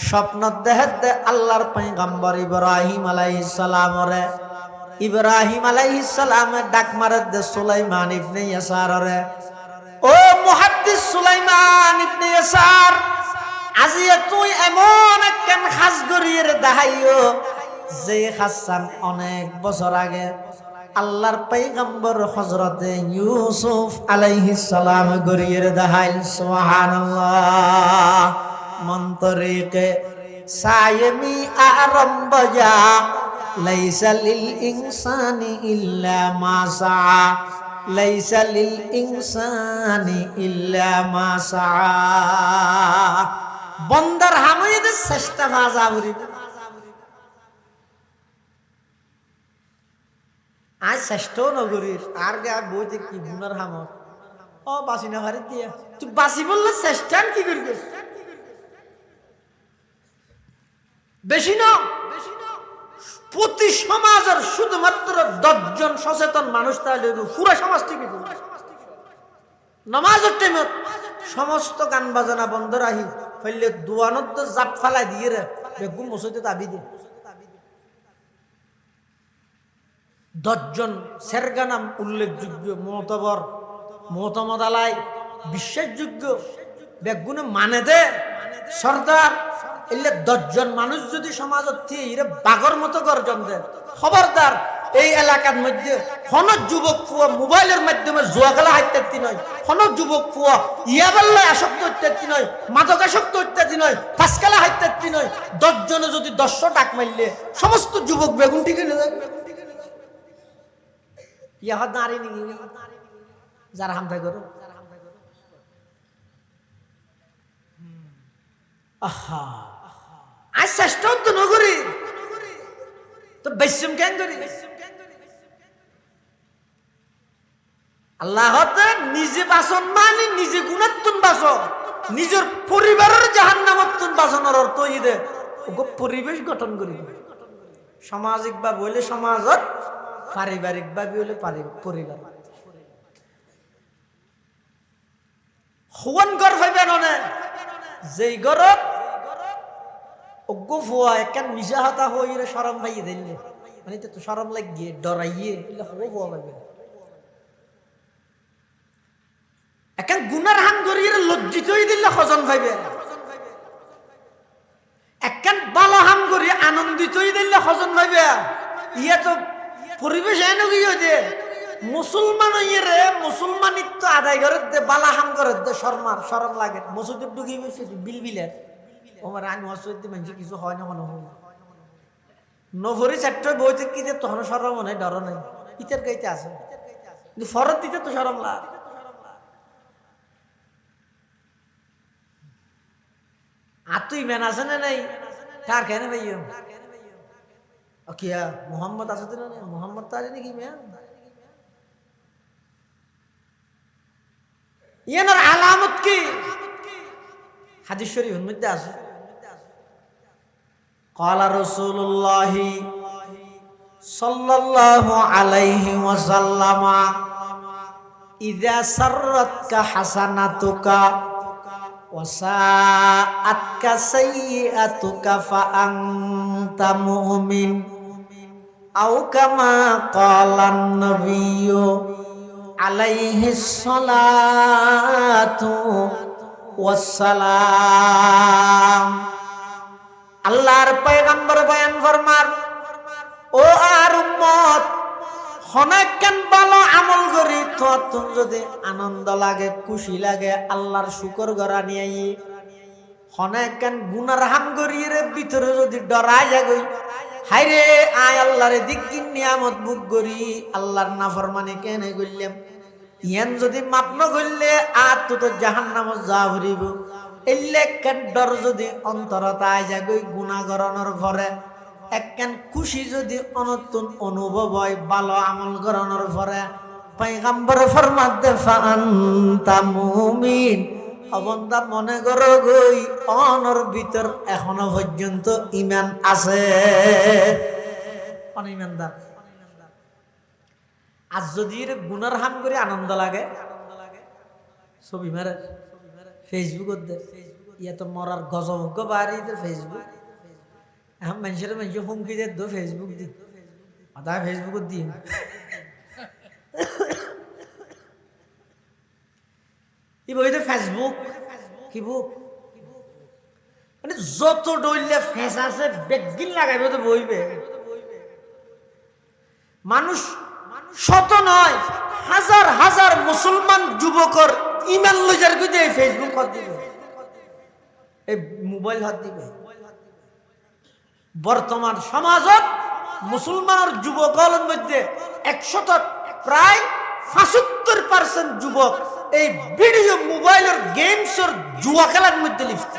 স্বপ্ন দেখতে আল্লাহর পয়গম্বর ইব্রাহিম আলাইহিস সালাম রে ইব্রাহিম আলাইহিস সালামের ডাক মারে দে সুলাইমান ইবনে ইয়াসার রে ও মুহাদ্দিস সুলাইমান ইবনে ইয়াসার আজিয়া তুই এমন একখান খাস গরিয়ে দেখাইও যে হাসান অনেক বছর আগে আল্লাহর পয়গম্বর হযরতে ইউসুফ আলাইহিস সালাম গরিয়ে দেখাইল। সুবহানাল্লাহ। মন্তরিকে সায়মি আরম্ভ যা লাইসা লিল ইনসানি ইল্লা মা সাআ লাইসা লিল ইনসানি ইল্লা মা সাআ। বন্দার হামইদের চেষ্টা ভাজাবরি আজ শ্রেষ্ঠ নগরীর আর গা বইতে কি গুনার হামত ও বাসি না ভারি দিয়া তুই বাসি বললে চেষ্টান কি করবে বেশি না প্রতি সমাজের শুধুমাত্র 10 জন সচেতন মানুষ তাহলে পুরো সমাজ থেকে নামাজের টাইমে সমস্ত গান বাজনা বন্ধ রাখি ফেললে দুয়ানত জাপ ফালাই দিয়ে রে বেগুন মসজিদে দাবি দিয়ে 10 জন সেরগা নাম উল্লেখযোগ্য মতবর মতামত আলাই বিশ্বাসযোগ্য বেগুনে মানে দে সর্দার এলে 10 জন মানুষ যদি সমাজত থেকে এরা বাঘর মতো গর্জন দেয় খবরদার এই এলাকার মধ্যে কোন যুবক ফুয়া মোবাইলের মাধ্যমে জুয়া খেলা হাইতে নয় কোন যুবক ফুয়া ইয়াবাল্লায় আসক্ত ইত্যাদি নয় মাদক আসক্ত ইত্যাদি নয় ফাঁস খেলা হাইতে নয় 10 জনে যদি 100 ডাক মারলে সমস্ত যুবক বেগুন ঠিক হয়ে যায় ইয়া নারী নি যারা হামতা করো আহা আজ শ্রেষ্ঠ তো নগরী তো বেশম কেন করি আল্লাহ নিজে বাসন মানে নিজে গুণাত্মন বাস নিজের পরিবারের জাহান্নামত্তন বাসনের অর্থ ইদে ওকে পরিবেশ গঠন করি সামাজিক ভাবে হইলে সমাজত পারিবারিক ভাবে হইলে পরিবার হন ঘর পাইবে ননে যেই ঘরত অজ্ঞ ফুয়া একান মিশা হাতা হইরে শরম ভাইয়ে দিলে মানে তো শরম লাগিয়ে ডরাইয়ে এলে হবো ফুয়া পাইবে এখন গুনার হাম করিয়ে লজ্জিত হয়ে দিলে হজন ভাইবে, একখান বালা হাম করি আনন্দিত হয়ে দিলে হজন ভাইবে। ইয়া তো পরিবেশ এনে গিয়ে যে মুসলমান ইয়ে মুসলমানিত্ব আদায় করে দে, বালা হাম করে দে, শরম লাগে। মসজিদে ঢুকি বসে বিলবিলের আমার আইন মসজিদ মানুষ কিছু হয় না মনে হয় নভরি চারটায় বইতে কি যে তখন সরম নেই, ডর নেই, ইতের গাইতে আছে, কিন্তু ফরত দিতে তো সরম লাগ। আর তুই মেন আছে না নাই কার কেন ভাই কিয়া মোহাম্মদ আছে তো না, মোহাম্মদ তো আছে নাকি মেয়া ইয়ানার আলামত কি? হাদিস শরীফের মধ্যে আছে, ক্বালা রাসূলুল্লাহ সাল্লাল্লাহু আলাইহি ওয়াসাল্লাম ইযা সাররাতকা হাসানাতুকা ওয়া সাআতকা সাইয়্যাতুকা ফাআনতা মুমিন আও কামা ক্বালান নবিয়্যু আলাইহিস সালাতু ওয়াস সালাম। আল্লাহর পয়গম্বর বয়ান ফরমান, ও আর উম্মত, হনাকান ভালো আমল করি তো যদি আনন্দ লাগে, খুশি লাগে, আল্লাহর শুকর করা নিয়ে হনাকান গুনার হাম করিয়ে ভিতরে যদি ডরাই যাগই, হাইরে আয় আল্লাহরে দিকিন নিয়ামত বুক করি, আল্লাহর নাফরমানি কেন করলাম, ইয়ান যদি মাপ ন করলে আর তো জাহান্নামত যা ভরিব। এলেকান ডর যদি অন্তরতা আয় যাগই গুনাহ করানোর পরে, একখান খুশি যদি অনতুন অনুভব হয় ভালো আমল করানোর পরে, পয়গম্বর ফরমাত দে ফাআনতা মুমিন, অবন্দা মনে করো গই অনর ভিতর এখনো পর্যন্ত ঈমান আছে, অনিমানদার। আজ যদি গুনার হাম করে আনন্দ লাগে, ছবি মারে ফেসবুকত দে, ইয়া তো মরার গজব বাড়ি ফেসবুক, এখন মানুষের হুমকি দে দো ফেসবুক দি, আদা ফেসবুকত দি কি বই ফেসবুক কি বুক, মানে যত ডইলে ফেস আছে বেগিন লাগাইবে তো বইবে। মানুষ শত নয় হাজার হাজার মুসলমান যুবকর ইমান লইজার কই দে ফেসবুক হাত দিবে, এই মোবাইল হাত দিবে। বর্তমান সমাজত মুসলমানের যুবকদের মধ্যে 100 প্রায় 75% যুবক এই ভিডিও মোবাইলের গেমসের জুয়া খেলার মধ্যে লিপ্ত,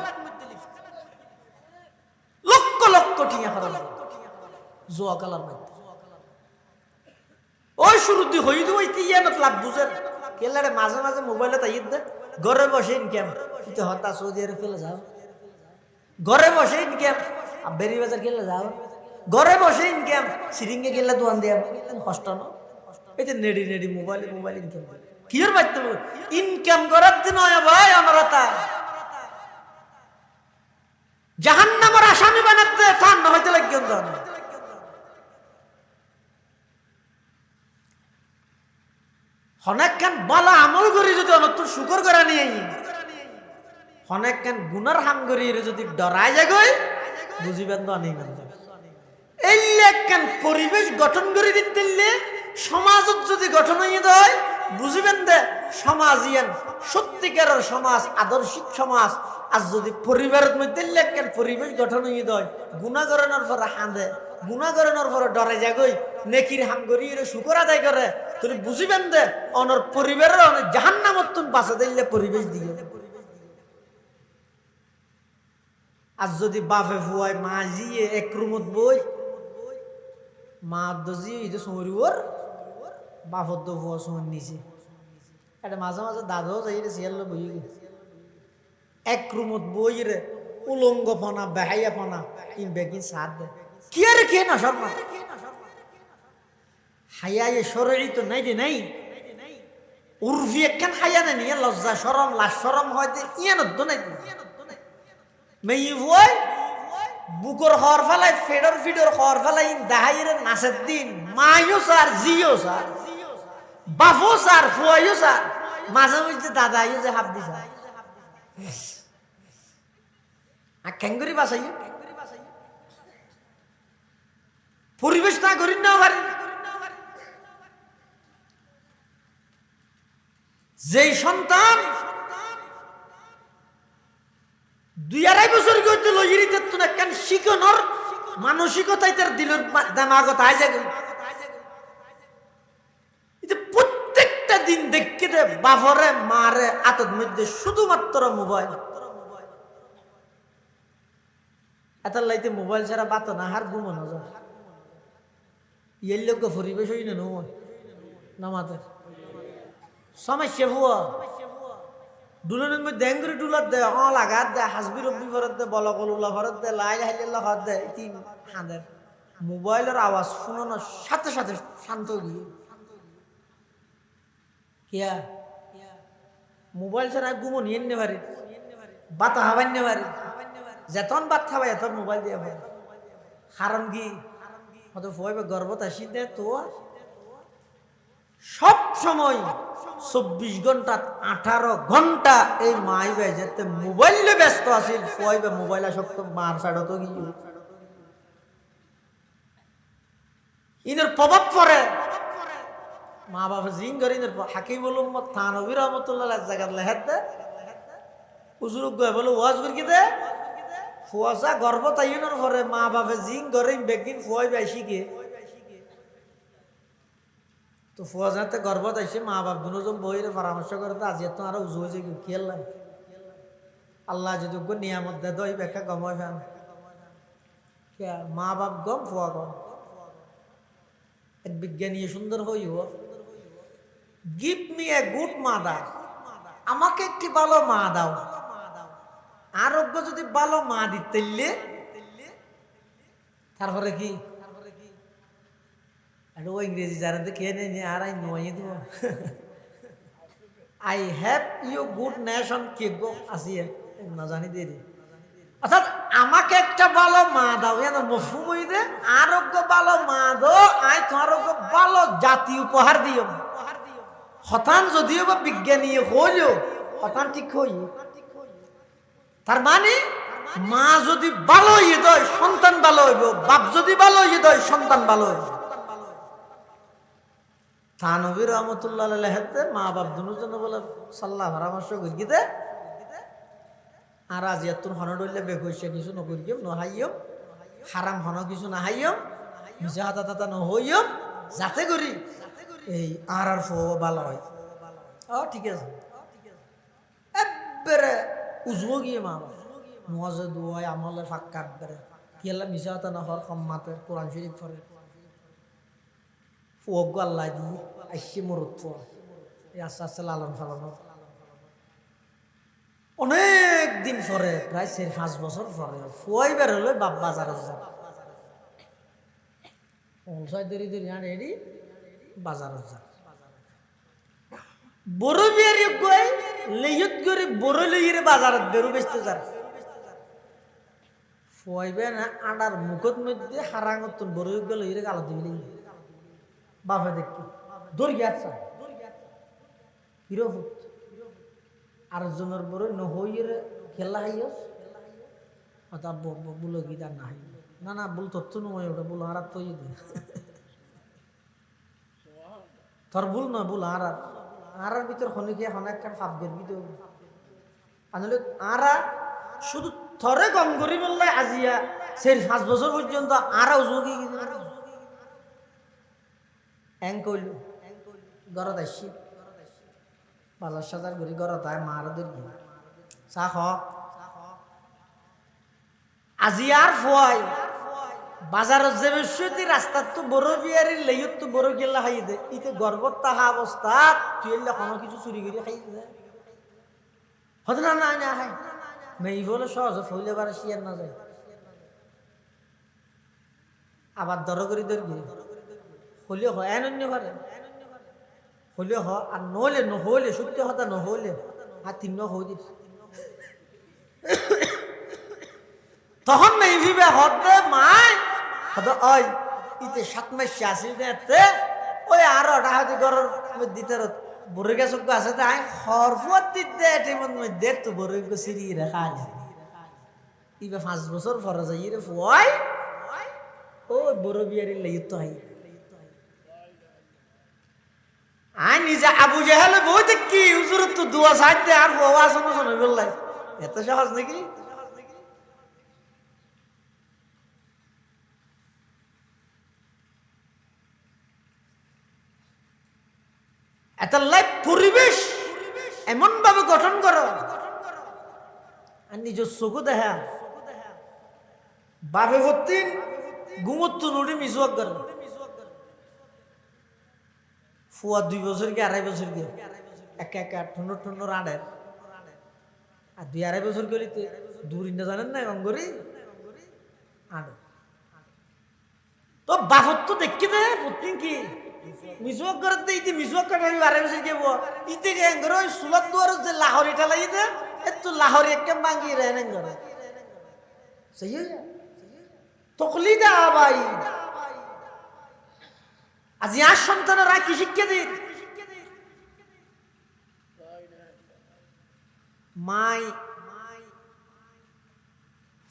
লক্ষ লক্ষ টিয়া হারাম জুয়া খেলার মধ্যে। ওই শুরুতে হইতে হইতে ইয়ানত লাভ বুঝেন কেলারে মাঝে মাঝে মোবাইলে তাইয়ে দে, ঘরে বসে ইনকাম কিন্তু হতা সৌদি আরব খেলে যাও, ঘরে বসে ইনকাম বেরি বাজার খেলে যাও, ঘরে বসে ইনকাম সিরিঙ্গে খেলে দোয়ান দেয়া কষ্ট না, এই যে নেড়ি নেড়ি মোবাইল ইনকাম কি এর মাধ্যমে ইনকাম করার দিন ভাই আমরা তা জাহান্নামের আসামি বানাতে ঠান্ডা হইতে লাগবে। হনেকখান বালা আমল করি যদি অনত শুকর করা নিয়ে হনেকখান গুনার হাম করি যদি ডরাই যাগই বুঝিবেন তো অনেক এই একখান পরিবেশ গঠন করে দিতে সমাজত যদি গঠন হয়ে দেয় বুঝিবেন দে সমাজ ইয়ান সত্যিকারের সমাজ, আদর্শিক সমাজ। আর যদি পরিবারের মধ্যে একখান পরিবেশ গঠন হয়ে দেয় গুনাহ করানোর পরে হাঁদে, গুনাহ করানোর পরে ডরে যাগই নেকির হাম করি শুকর আদায় করে, তুমি বুঝিবেন দে অনর পরিবারের অনেক জাহান্নামত তুমি বাঁচা দিলে পরিবেশ দিয়ে। আর যদি বাপে ফুয়ায় মা জিয়ে এক রুমত বই মা দজি এটা সমর বাপর তো ফুয়া সময় নিছে, এটা মাঝে মাঝে দাদাও যাই সিয়াল বই এক রুমত বই রে উলঙ্গ ফনা বেহাইয়া ফনা ইন বেগিন সাথ দে কি আর কে না শর্মা হায়া শরীর তো নাই যে নাই উর্ফি একখান হায়া নেই লজ্জা সরম লাশ সরম হয়তো ইয়ানত নাই মেয়ে ভয় বুকর হর ফেলাই ফেডর ফিডর হর ফেলাই দাহাইয়ের নাচের দিন মায়ও স্যার জিও স্যার বাফো স্যার ফুয়াইও স্যার মাঝে মাঝে দাদা আইও যে হাফ দিছা আর ক্যাঙ্গুরি বাসাই পরিবেশ না করি না পারি যেই সন্তান 2-2.5 বছর গইতে লইরিতে তো না কেন শিখনর মানসিকতাই তার দিলের দামাগত আইজা গেল এটা প্রত্যেকটা দিন দেখকে দে বাফরে মারে আতত মধ্যে শুধুমাত্র মোবাইল এতার লাইতে মোবাইল ছাড়া বাত না হার ঘুমানো যায় ইয়ের লোক পরিবেশ হই না নামাতে সমস্যা হুয়া দুলনের মধ্যে ডেঙ্গুরি ডুলার দে লাগাত দে হাসবি রব্বি ফরত দে বলকলুল্লাহ ফরত দে লাই লাইল্লাহ ফরত দে ইতি হাঁদের মোবাইলের আওয়াজ শুনানোর সাথে সাথে শান্ত গিয়ে কিয়া মোবাইল ছাড়া ঘুমো নিয়ে নে পারি বাতা হাবাই নে পারি যেতন বাত খাবাই এত মোবাইল দিয়ে ভাই কারণ কি হয়তো ফয়বে গর্বত আসি দে তো সব সময় 24 ঘন্টা 18 ঘন্টা এই মাই ভাই যেতে মোবাইলে ব্যস্ত আছিল ফয়বে মোবাইল আসক্ত মার সাড়ত গিয়ে ইনের প্রভাব পড়ে মা বাবা জিন করে ইনের হাকিমুল উম্মত থানবী রহমাতুল্লাহ এক জায়গা লেহাত দে হুজুর গয় বলে ওয়াজ করি দে ফুয়াশা গর্ব তাইনের পরে মা বাবা জিন করে বেগিন ফয়বে আসি গে তো ফুয়াজাতে গর্ব তাইছে মা বাপ দুজন বইরে পরামর্শ করে তো আজি তো আরো উজু হয়েছে খেয়াল নাই আল্লাহ যদি নিয়ামত দে দই ব্যাখ্যা গময় ফেন মা বাপ গম ফুয়া গম এক বিজ্ঞানী সুন্দর হইব give me a good mother আমাকে একটি ভালো মা দাও আরোগ্য যদি ভালো মা দিতে তারপরে কি ও ইংরেজি জানেন তো খেয়ে নেই আর আই নোয়াই দিব I have you good nation কে গো আসিয়ে না জানি দেরি অর্থাৎ আমাকে একটা ভালো মা দাও এন মফহুম হইদে আরোগ্য ভালো মা দো আই তোমার ভালো জাতি উপহার দিও হতান যদিও বা বিজ্ঞানী হইলেও হতান ঠিক হই তার মানে মা যদি ভালো হইয়ে দেয় সন্তান ভালো হইব বাপ যদি ভালো হইয়ে দেয় সন্তান ভালো হইব থানবী রহমতুল্লাহ আলাইহিতে মা বাপ দুজন বলে সাল্লাহ পরামর্শ করি দে আর আজ এতুন হন ডইলে বেকইছে কিছু নকরিও নহাইও হারাম হন কিছু নাহাইও মিছা হাতা তাতা নহইও যাতে করি এই আর ফো ভালো হয় ও ঠিক আছে এবারে উজবো গিয়ে মা বাপ নওয়াজে দুয়ায় আমলে ফাক্কা এবারে কি আল্লাহ মিছা হাতা নহর সম্মাতে কোরআন শরীফ পড়ে ফুয়গ আল্লাহ দি আইসি মরুত এই আস্তে আস্তে লালন ফালন অনেক দিন পরে প্রায় 4-5 বছর পরে ফুয়াই বের হলে বাপ বাজারে যাবে দেরি দেরি আর এডি বাজারে যাবে বড় বিয়ারি গই লেয়ত করে বড় লইরে বাজারত বেরু বেচতে যাবে ফুয়াইবে না আডার মুখত মধ্যে হারাঙত বড় গেল লইরে গালা দিবি বাপে দেখি দৌড় গিয়েছে হিরোহুত আর জনের বড় নহইয়ের খেলা হাইয়স অথা বুলো গীতা না হাই না না বল তথ্য নয় ওটা বল আর তো তোর ভুল নয় বল আর ভিতর খনিকে অনেক ফাপ গেবি তো আনলে আরা শুধু থরে কম করি বললে আজিয়া 4-5 বছর পর্যন্ত আরাও যোগী এং কইল ঘরত আসছি বাজার সাজার ঘুরি ঘরত আয় মার ধরি চাহ আজি আর ফুয়াই বাজারত যে বেশি রাস্তার তো বড় বিয়ারি লেয়ত তো বড় গেলা খাই দে ইতে গর্বত তাহা অবস্থা তুই কোনো কিছু চুরি করে খাই দে হত না না না খাই মেই বলে সহজ ফইলে বার শিয়ার না যায় আবার দর করি ধরবি হলে হয় অন্য পারে হলে হ আর নহলে নহলে সত্য কথা নহলে আর 3 হই দিস তখন নেই ভিবে হতে মাই হতে ওই ইতে 7 মাস আসিল দেতে ওই আর ওটা হতে ঘরের দিতে বড় গাছ আছে তাই হরফত দিতে এটিমন মধ্যে তো বড় গো সিরি রেখা ইবা 5 বছর পরে যাই রে ফুয়াই ও বড় বিয়ারি লাগি তো হাই আই নিজে আবু জাহেল বই দেখি হুজুর তো দোয়া সাইতে আর বাবা শুনো শুনে বললাই এত সহজ নাকি এত লাইফ পরিবেশ এমন ভাবে গঠন করো আর নিজের চোখ দেখা বাপে ভর্তিন ঘুমত্তু নুড়ি মিসওয়াক করে ফুয়া 2 বছর কি 2.5 বছর কি একা একা ঠুনো ঠুনো রাডের আর 2-2.5 বছর গেলি তো দূর ইন্না জানেন না গঙ্গরি আড়ে তো বাপত তো দেখি দে প্রতিদিন কি মিসওয়াক করে দে ইতে মিসওয়াক করে 2.5 বছর কি বো ইতে গঙ্গর ওই সুলত দুয়ার যে লাহোরি ঠালাই দে এত লাহোরি একটা মাঙ্গি রেন করে সহি হয়ে তকলিদা ভাই আজ আর সন্তানেরা কি শিক্ষা দিন মাই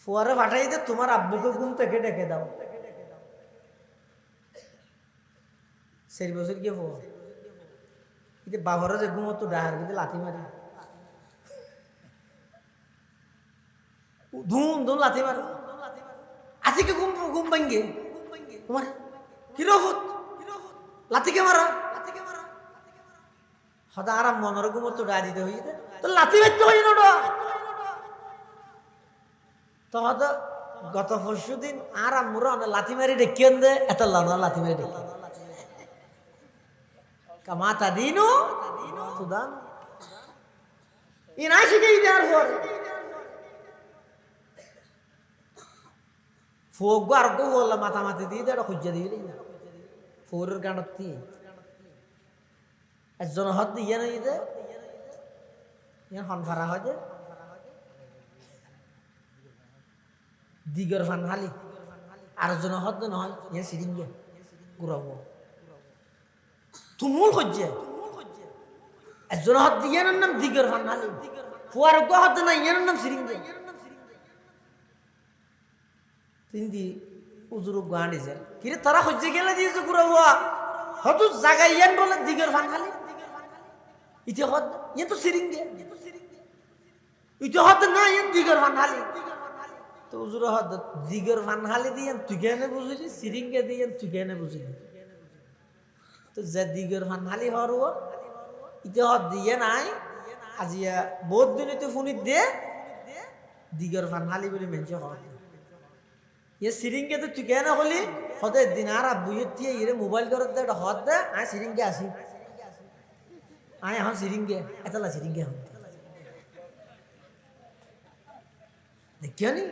ফুয়ারে পাঠাই দে তোমার আব্বুকে ঘুম থেকে ডেকে দাও 4 বছর গিয়ে ফুয়া কিন্তু বাবারও যে ঘুম তো ডাহার কিন্তু লাথি মারি ধুম ধুম লাথি মারি আজকে ঘুম ঘুম ভাঙ্গে তোমার কিরফত লাথিকে মারা সদা আরাম মনের ঘুম তো ডা দিতে হইতে তো লাথি মারতে হই না তো হয়তো গত 4 দিন আরাম মুরা লাথি মারি ডেকে দে এত লানা লাথি মারি ডেকে কামাতা দিনু সুদান ইনাই শিখে দেওয়ার পর ফোক আর গো বললা মাথামাতি দিয়ে দে খুঁজে দিবি ফোরের গানতি একজন হাত দিয়ে না ইদে ইয়ান হনফারা হয় যে দিগর ফান হালি আর জন হাত নহয় ইয়া সিরিঙ্গে গুরাবো তুমুল খুঁজে একজন হাত দিয়ে নাম দিগর ফান হালি ফোয়ার গো হাত না ইয়ার নাম সিরিঙ্গে তিনদি উজুর গাঁড়ি যায় কিরে তারা হজ্জে গেলে দিয়েছে গুড়া হওয়া হয়তো জায়গায় ইয়ান বলে দিগের ফান খালি ইতে হদ ইয়ে তো সিরিং দিয়ে ইতে হদ না ইয়ান দিগের ফান খালি তো উজুর হদ দিগের ফান খালি দিয়ে তুই কেনে বুঝলি সিরিং গে দিয়ে তুই কেনে বুঝলি তো যে দিগের ফান খালি হওয়ার ইতে হদ দিয়ে নাই আজিয়া বহুত দিন তো ফোনিত দিয়ে দিগের ফান খালি বলে মেনছে হদ ये सिरिंग के तो चुके ना होली होते दिनार अब बुझे थी ये मोबाइल कर दे तो होत दे आए सिरिंग के आसी आए हम सिरिंग के ऐसा ला सिरिंग के हम देखिए नहीं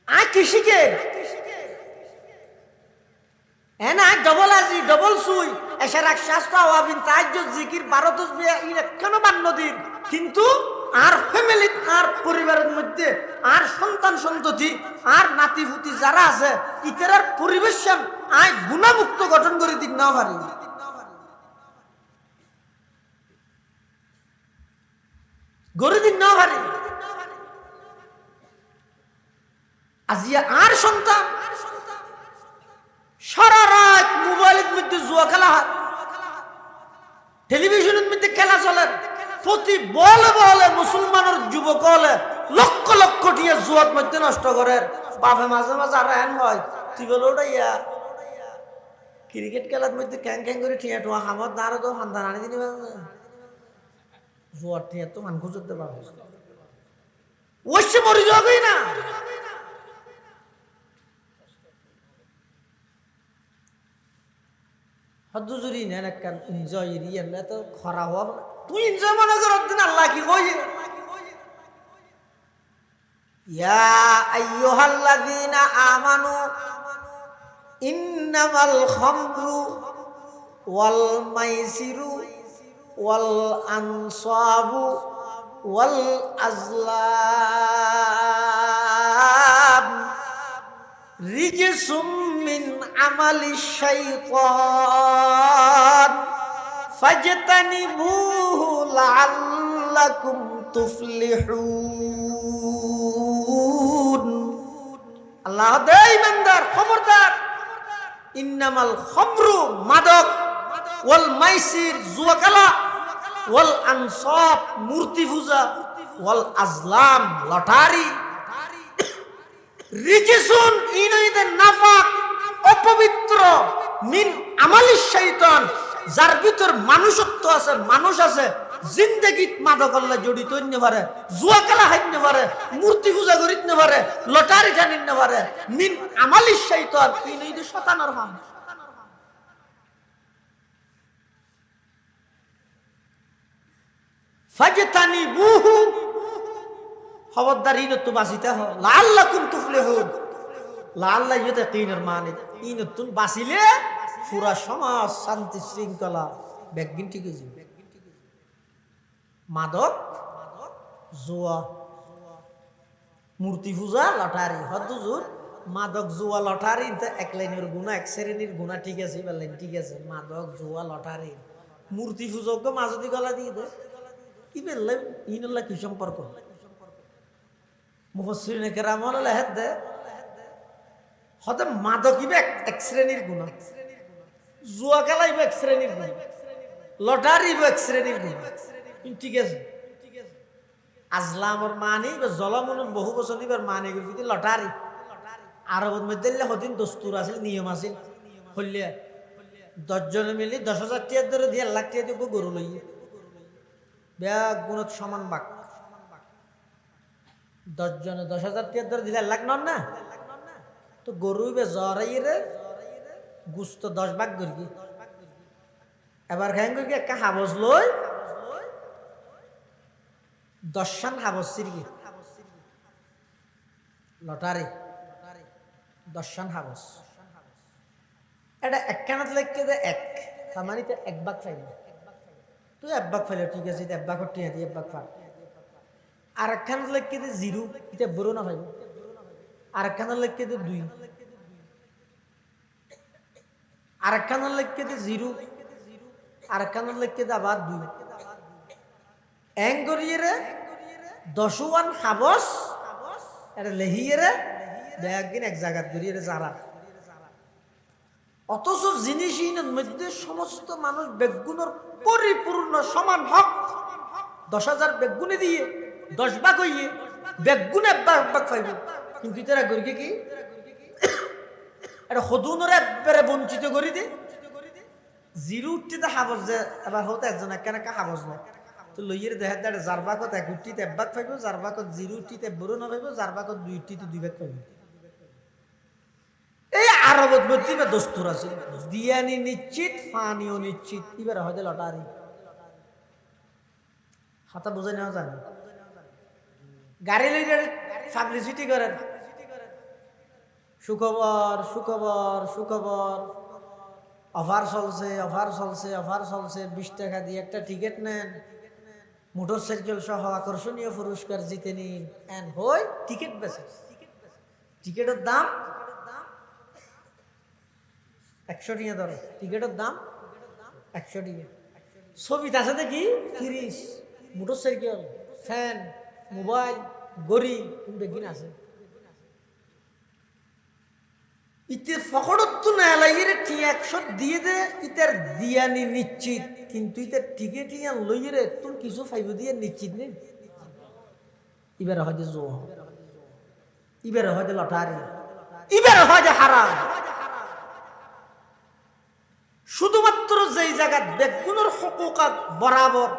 आ किसी के है ना डबल आजी डबल सुई এসে রাক্ষসটা ওয়াবিন তাহাজ্জুদ জিকির 12 তাসবিহ ইন কেন বান্নদিন কিন্তু আর ফ্যামিলি আর পরিবারের মধ্যে আর সন্তান সন্ততি আর নাতিপুতি যারা আছে ইতরার পরিবেশ আই গুণামুক্ত গঠন করে দিক না পারি গড়ে দিন না পারি আজিয়া আর সন্তান সারা রাত মোবাইলের মধ্যে জুয়া খেলা হয় টেলিভিশনের মধ্যে খেলা চলে প্রতি বলে বলে মুসলমানের যুবক হলে লক্ষ লক্ষ টিয়া জুয়ার মধ্যে নষ্ট করে বাপে মাঝে মাঝে আর হ্যান হয় তুই বলে ওটা ইয়া ক্রিকেট খেলার মধ্যে ক্যাং ক্যাং করে টিয়া টোয়া খামার না আরো তো ফান্দান আনি দিনি জুয়ার টিয়া তো মান খুঁজতে পারবে ওই সে মরে যাবেই না হদ্দুজুরি নেন একটা এনজয় রিয়েন এত খরা হওয়া তুই এনজয় মনে কর দিন আল্লাহ কি কই ইয়া আইয়ুহাল্লাযীনা আমানু ইন্নামাল খামরু ওয়াল মাইসিরু ওয়াল আনসাবু ওয়াল আজলাম রিজসুম মিন আমালিশ শাইতান ফাজতানিবুহু লাআল্লাকুম তুফলিহুন। আল্লাহ দে ইমানদার খবরদার, ইন্নামাল খামরু মাদক, ওয়াল মাইসির জুয়াকালা, ওয়াল আনসাব মূর্তি পূজা, ওয়াল আজলাম লটারি, রিজসুন ইনাইদে নাফাক অপবিত্র, মিন আমালিশ শয়তান যার ভিতর মানুষত্ব আছে, মানুষ আছে, জিন্দেগিত মাদক আল্লাহ জড়িত হইতে পারে, জুয়া খেলা হাইতে পারে, মূর্তি পূজা করিতে পারে, লটারি টানিতে পারে, মিন আমালিশ শয়তান ইনাইদে শয়তানের কাম। ফাজতানিবুহু, খবরদার ইনত তো বাঁচিতে হয়, লাআল্লাকুম তুফলিহুন, লাআল্লা ইয়তে কিনের মানে ইনতুন বাঁচিলে পুরা সমাজ শান্তি শৃঙ্খলা ব্যাগিন ঠিক হয়ে যাবে। মাদক, জুয়া, মূর্তি পূজা, লটারি, হদুজুর মাদক জুয়া লটারি এক লাইনের গুণা, এক শ্রেণীর গুণা ঠিক আছে, বললেন ঠিক আছে, মাদক জুয়া লটারি মূর্তি পূজক মাজদি গলা দিয়ে দেয়, কি বললেন ইনুল্লাহ কি সম্পর্ক? মুফাসসিরিনে কেরাম হলে হেদ দে হতে মাদক ইবে এক শ্রেণীর গুণা, জুয়া খেলা ইবে এক শ্রেণীর গুণা, লটারি ইবে এক শ্রেণীর গুণা, ঠিক আছে। আজলামর মানে জলমন বহু বছর নিবার মানে কিন্তু লটারি আরবের মধ্যে হদিন দস্তুর আছিল, নিয়ম আছিল, হলিয়া 10 জনে মিলি 10,000 টাকা ধরে দিয়ে 1 লাখ টাকা দিব গরু লইয়ে, ব্যাগ গুণত সমান বাক, 10 জনে 10,000 টাকা ধরে দিলে 1 লাখ নন না, তো গরু বে জরাই রে গুস্ত 10 ভাগ করি, এবার খাই করি একটা হাবস লই 10 শান হাবস সিরগি লটারি 10 শান হাবস, এটা একখানাত লেখকে দে এক, তার মানে তো 1 ভাগ ফাইল, তুই 1 ভাগ ফাইল ঠিক আছে, 1 ভাগ টিয়া দিয়ে 1 ভাগ ফাল, আর একখানাত লেখকে দে 0, এটা বড় না ভাই, আর একখানাত লেখকে দে 2, আর একখানাত লেখকে দে 0, আর একখানাত লেখকে দে আবার 2, এং করিয়ে রে 10 হাবস, এটা লেহিয়ে রে একদিন এক জায়গাত করিয়ে রে যারা, অথচ জিনিসহীনের মধ্যে সমস্ত মানুষ বেগুনের পরিপূর্ণ সমান হক, 10,000 বেগুনে দিয়ে 10 ভাগ হইয়ে বেগুনে 1 ভাগ পাইব, কিন্তু তারা গরিকে কি এটা হদুনের একবারে বঞ্চিত করি দে, 0 উঠতে হাবস যে এবার হতে একজন একা হাবস না, তো লইয়ের দেখার দ্বারা যার ভাগত 1 উঠতে 1 ভাগ পাইব, যার ভাগত 0 উঠতে বড় না পাইব, যার ভাগত 2 উঠতে 2 ভাগ পাইব। এই আরবত মধ্যে দস্তুর আছে, দিয়ানি নিশ্চিত, ফানিও নিশ্চিত, এবার হয়তো লটারি হাতা বোঝাই নেওয়া জানে, গাড়ি লইলে পাবলিসিটি করেন, সুখবর সুখবর সুখবর, অফার চলছে অফার চলছে অফার চলছে, 20 টাকা দিয়ে একটা টিকিট নেন, মোটর সাইকেল সহ আকর্ষণীয় পুরস্কার জিতে নিন, এন্ড হই টিকিট বেচে, টিকিটের দাম 100 টাকা ধরো, টিকিটের দাম 100 টাকা, ছবি আছে দেখি fridge, motor cycle, fan, mobile, গড়ি বেগিন আছে, ইতের ফকড়ত না লাগিয়ে ঠিক 100 দিয়ে দে, ইতের দিয়ানি নিশ্চিত, কিন্তু ইতের টিকিট ইয়া লইয়ে রে তুমি কিছু ফাইব দিয়ে নিশ্চিত নেই, এবারে হয়তো জোয়া, এবারে হয়তো লটারি, এবারে হয়তো হারাম। শুধুমাত্র যেই জায়গা বেগুনের হকুকাত বরাবর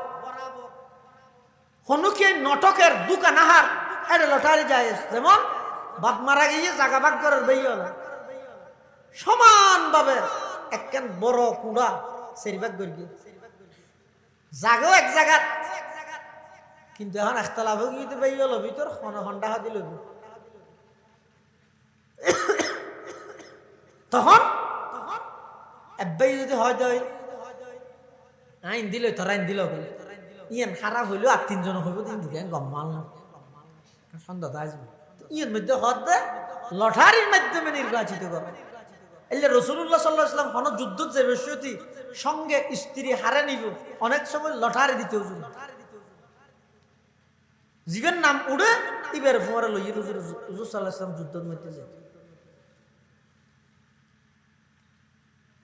হনুকে নটকের দোকান আহার এটা লটারি যায়, যেমন বাপ মারা গিয়ে জাগা ভাগ করার বেইও না, সমানভাবে একখান বড় কুড়া সেরিভাগ করি জাগাও এক জায়গা, কিন্তু এখন একতলাভ গিয়ে বেইও লো ভিতর হন্ডা হাতি লবি, তখন এবাই যদি হয় আইন দিল তোর আইন দিল ইয়ান খারাপ হইলেও 2-3 জন হইব, দিন দিকে গম মাল না সন্ধ্যা আসবে, ইয়ের মধ্যে হদ দে লটারির মাধ্যমে নির্বাচিত করা। এই যে রাসূলুল্লাহ সাল্লাল্লাহু আলাইহি ওয়াসাল্লাম কোন যুদ্ধ যে বিষয়টি সঙ্গে স্ত্রী হারে নিব, অনেক সময় লটারি দিতে হুজুর জীবের নাম উড়ে ইবের ফোয়ারে লইয়ে হুজুর সাল্লাল্লাহু আলাইহি ওয়াসাল্লাম যুদ্ধের মধ্যে যায়।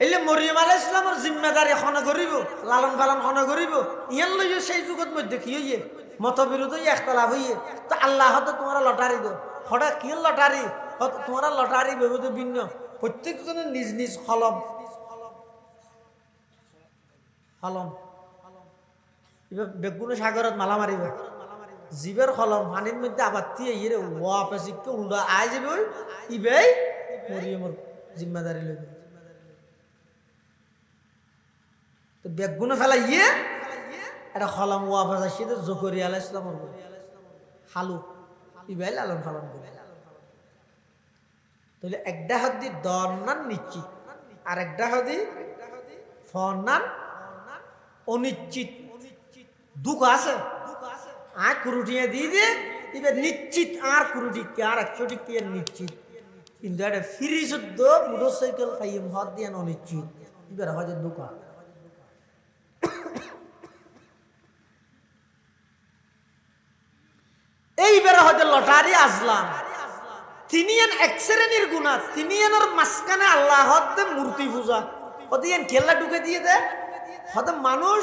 এলে মরিয়ম আলাইহিস সালামের জিম্মেদারি খনা করিব, লালন পালন খনা করিব, ইয়ান লইয়ে সেই যুগত মধ্যে কি হইয়ে মতবিরোধ হইয়ে ইখতিলাফ হইয়ে তো আল্লাহ হয়তো তোমার লটারি দো হঠাৎ কি লটারি তোমার লটারি ভেবে ভিন্ন, প্রত্যেকজনের নিজ নিজ কলম কলম এবার বেগুন সাগরত মালা মারিবে জীবের কলম পানির মধ্যে আবার দিয়ে ইয়ে ওয়া পেশিকে উল্টা আয় যাবে ইবেই মরিয়মের জিম্মেদারি লইবে। তো বেগুনে ফেলা ইয়ে এটা খলাম ওয়াফাজ আসছে জকরিয়া আলাইহিস সালামের হালু ইবাই লালন পালন করে। তাহলে একটা হাদি দন্নান নিশ্চিত আর একটা হাদি ফন্নান অনিশ্চিত। দুঃখ আছে আর কুরুটিয়া দিয়ে দিয়ে এবার নিশ্চিত আর কুরুটি আর 100 টি নিশ্চিত, কিন্তু এটা ফ্রি শুদ্ধ মোটরসাইকেল খাইম হাত দিয়ে অনিশ্চিত এবার হয়তো দুঃখ। এইবারে হয়তো লটারি আসলাম তিনি এক শ্রেণীর গুণা, তিনি এর মাঝখানে আল্লাহ মূর্তি পূজা হতে খেলা ঢুকে দিয়ে দেয়। হয়তো মানুষ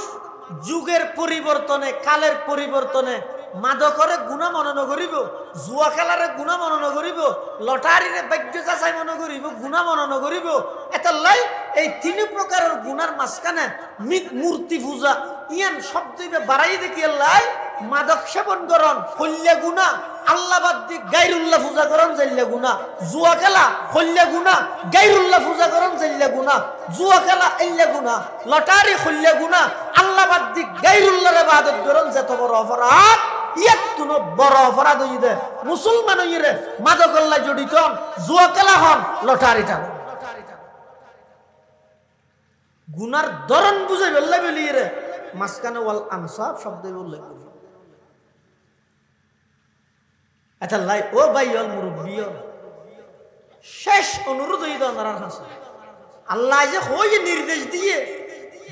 যুগের পরিবর্তনে কালের পরিবর্তনে মাদকরে গুণা মনে নকরিব, জুয়া খেলারে গুণা মনে নকরিব, লটারিরে বাক্য চাচাই মনে করিব গুণা মনে নকরিব। এটা লাই এই 3 প্রকারের গুণার মাঝখানে মূর্তি পূজা ইয়ান শব্দ বাড়াই দেখিয়ে লাই মাদক সেবন করন হল্যা গুণা, আল্লাহ বাদ দি গায়রুল্লাহ পূজা করন জাইল্লা গুণা, জুয়া খেলা হল্যা গুণা, গায়রুল্লাহ পূজা করন জাইল্লা গুণা, জুয়া খেলা আল্লাহ গুণা, লটারি হল্যা গুণা, আল্লাহ বাদ দি গায়রুল্লাহর ইবাদত করন যত বড় অপরাধ। ইয়াতুনো বড় অপরাধ হইদে মুসলমান হইরে মাদকল্লা জড়িত জুয়া খেলা হন লটারিটা গুনার ধরন বুঝে বললে বলিয়ে রে মাঝখানে ওয়াল আনসাব শব্দ বললে আচ্ছা লাই ও ভাই অল মুরব্বী শেষ অনুরোধ হইদ আপনার কাছে আল্লাহ যে হয়ে নির্দেশ দিয়ে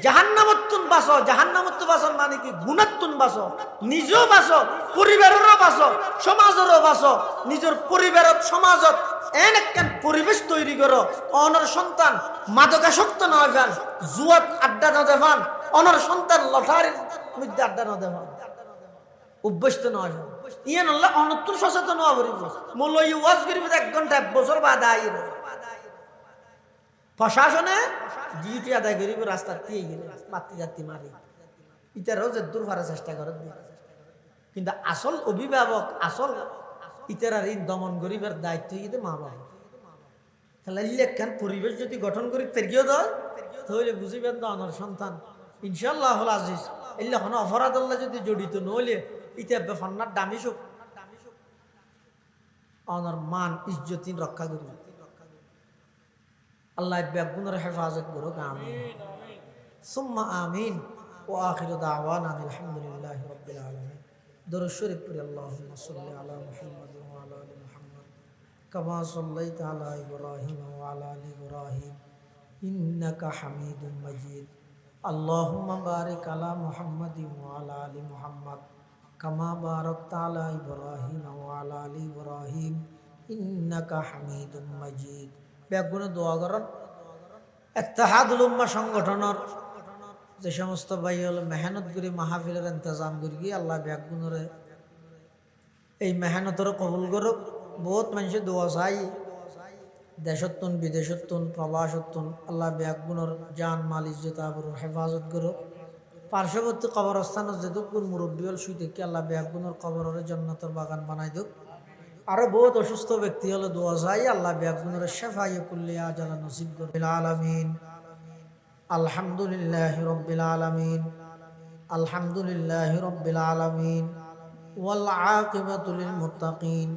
জাহান্নামতুন বাসো, জাহান্নামত বাসন মানে কি গুণাতুন বাসো, নিজেও বাসো পরিবারেরও বাসো সমাজেরও বাসো, নিজের পরিবারত সমাজত এন একখান পরিবেশ তৈরি করো অনর সন্তান মাদকাসক্ত না হইফান, জুয়াত আড্ডা না দেফান, অনর সন্তান লটারির মধ্যে আড্ডা না দেফান, অভ্যস্ত না হইফান। ইয়ে নল্লা অনত্তর সচেতন হওয়া করিব মূল্য ওয়াজ করিব 1 ঘন্টা 1 বছর বাদ আইর প্রশাসনে ডিউটি আদায় করিব রাস্তার দিয়ে গেলে মাতৃ জাতি মারি ইতারও যে দূর ফারার চেষ্টা করে, কিন্তু আসল অভিভাবক আসল ইতারার ঋণ দমন করিবার দায়িত্ব ইতে মা বাবা। তাহলে একখান পরিবেশ যদি গঠন করি তেরগিও দেয় তাহলে বুঝিবেন তো আমার সন্তান ইনশাল্লাহ হল আজিজ এলে কোনো অপরাধ আল্লাহ যদি জড়িত নহলে ইটা বেফান্নার দামি শোক আমার মান ইজ্জতিন রক্ষা করি আল্লাহ বেগুনের হেফাজত করুক আমিন সুম্মা আমিন ও আখির দাওয়ানা আলহামদুলিল্লাহি রাব্বিল আলামিন। দরুদ শরীফ পড়ি আল্লাহুম্মা সাল্লি আলা মুহাম্মাদ ওয়া আলা আলি মুহাম্মাদ কামা সাল্লাইতা আলা ইব্রাহিম ওয়া আলা আলি ইব্রাহিম ইন্নাকা হামিদুম মাজিদ। আল্লাহুম্মা বারিক আলা মুহাম্মাদ ওয়া আলা আলি মুহাম্মাদ কামা বারাকতা আলা ইব্রাহিম ওয়া আলা আলি ইব্রাহিম ইন্নাকা হামিদুম মাজিদ। বেগুনে দোয়া করেন ইত্তেহাদুল উম্মাহ সংগঠনের যে সমস্ত ভাই হলো মেহনত করে মাহফিলের ইন্তজাম করি আল্লাহ বেগুনের এই মেহনতের কবুল করুক। বহুত মানুষের দোয়া চাই দেশত্তুন বিদেশত্তুন প্রবাসত্তুন আল্লাহ বেগুনের জান মাল ইজ্জত আবরুর হেফাজত করুক। পার্শ্ববর্তী কবরস্থানের যেটুকুর মুরব্বী হল শুই থেকে আল্লাহ বেগুনের কবরের জান্নাতের বাগান বানাই দিক। আরো বহুত অসুস্থ ব্যক্তি হলো দোয়া চাই আল্লাহ বেগুনের শেফাই কুল্লিয়া জালা নসিব করুন আলামিন। আলহামদুলিল্লাহি রাব্বিল আলামিন আলহামদুলিল্লাহি রাব্বিল আলামিন ওয়াল আকিবাতু লিল মুত্তাকিন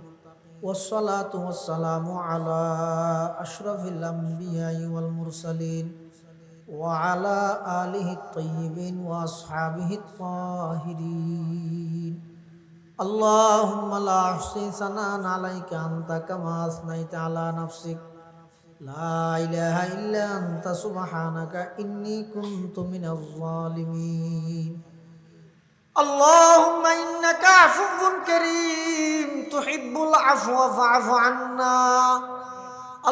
ওয়াসসালাতু ওয়াসসালামু আলা আশরাফিল আমবিয়াই ওয়াল মুরসালিন ওয়া আলা আলিহি তাইয়্যিবিন ওয়া আসহাবিহি তাহিরিন। আল্লাহুম্মা লা আহসি সানান আলাইকা আনতা কামা আসনাইতা আলা নাফসিক লা ইলাহা ইল্লা আনতা সুবহানাকা ইন্নী কুনতু মিনাজ জালিমিন। اللهم إنك عفو كريم تحب العفو فاعف عنا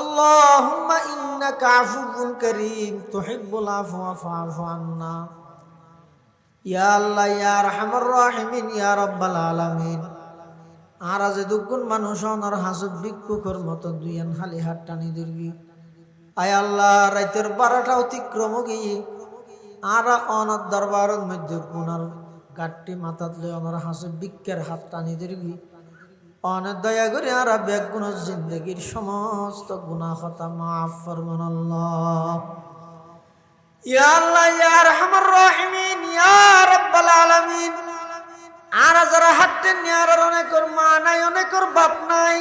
اللهم إنك عفو كريم تحب العفو فاعف عنا يا الله يا أرحم الراحمين يا رب العالمين। আর আজ দুগুণ মানুষ অনার হাসুদ ভিক্ষুকের মতো দুইয়ান খালি হাত টানি দুর্গি আয় আল্লাহ রাইতের 12টা অতিক্রম গিয়ে আর অনার দরবারের মধ্যে গুনার গাঠটি মাথাত লই আমার হাসে বিক্ষের হাত টানি দিবি অনেক দয়া করে আর বেগুন জিন্দগির সমস্ত গুনাহ খাতা মাফ ফরমান আল্লাহ। ইয়া আল্লাহ ইয়া আরহামার রাহিমিন ইয়া রাব্বাল আলামিন। আর যারা হাঁটতেন আর অনেকের মা নাই, অনেকের বাপ নাই,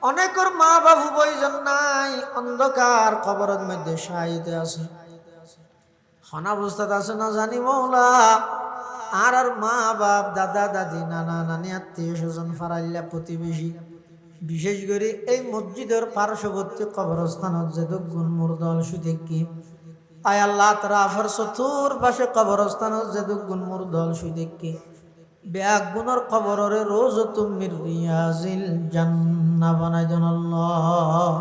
অনেকের মা বাবু বইজন নাই, অন্ধকার কবরের মধ্যে শায়িতে আছে, খানা অবস্থাতে আছে না জানি মৌলা। আর মা বাপ দাদা দাদি নানা নানি আত্মীয় স্বজন ফারাইল্লা প্রতিবেশী বিশেষ করে এই মসজিদের পার্শ্ববর্তী কবরস্থানত যে দুগুণ মুরদল সুদেকি আয় আল্লাহ তারা আফার চতুর পাশে কবরস্থানত যে দুগুণ মুরদল সুদেকি ব্যাগ গুণর কবরের রোজ তুমি রিয়াজিল জান্নাহ বানাই দেন আল্লাহ।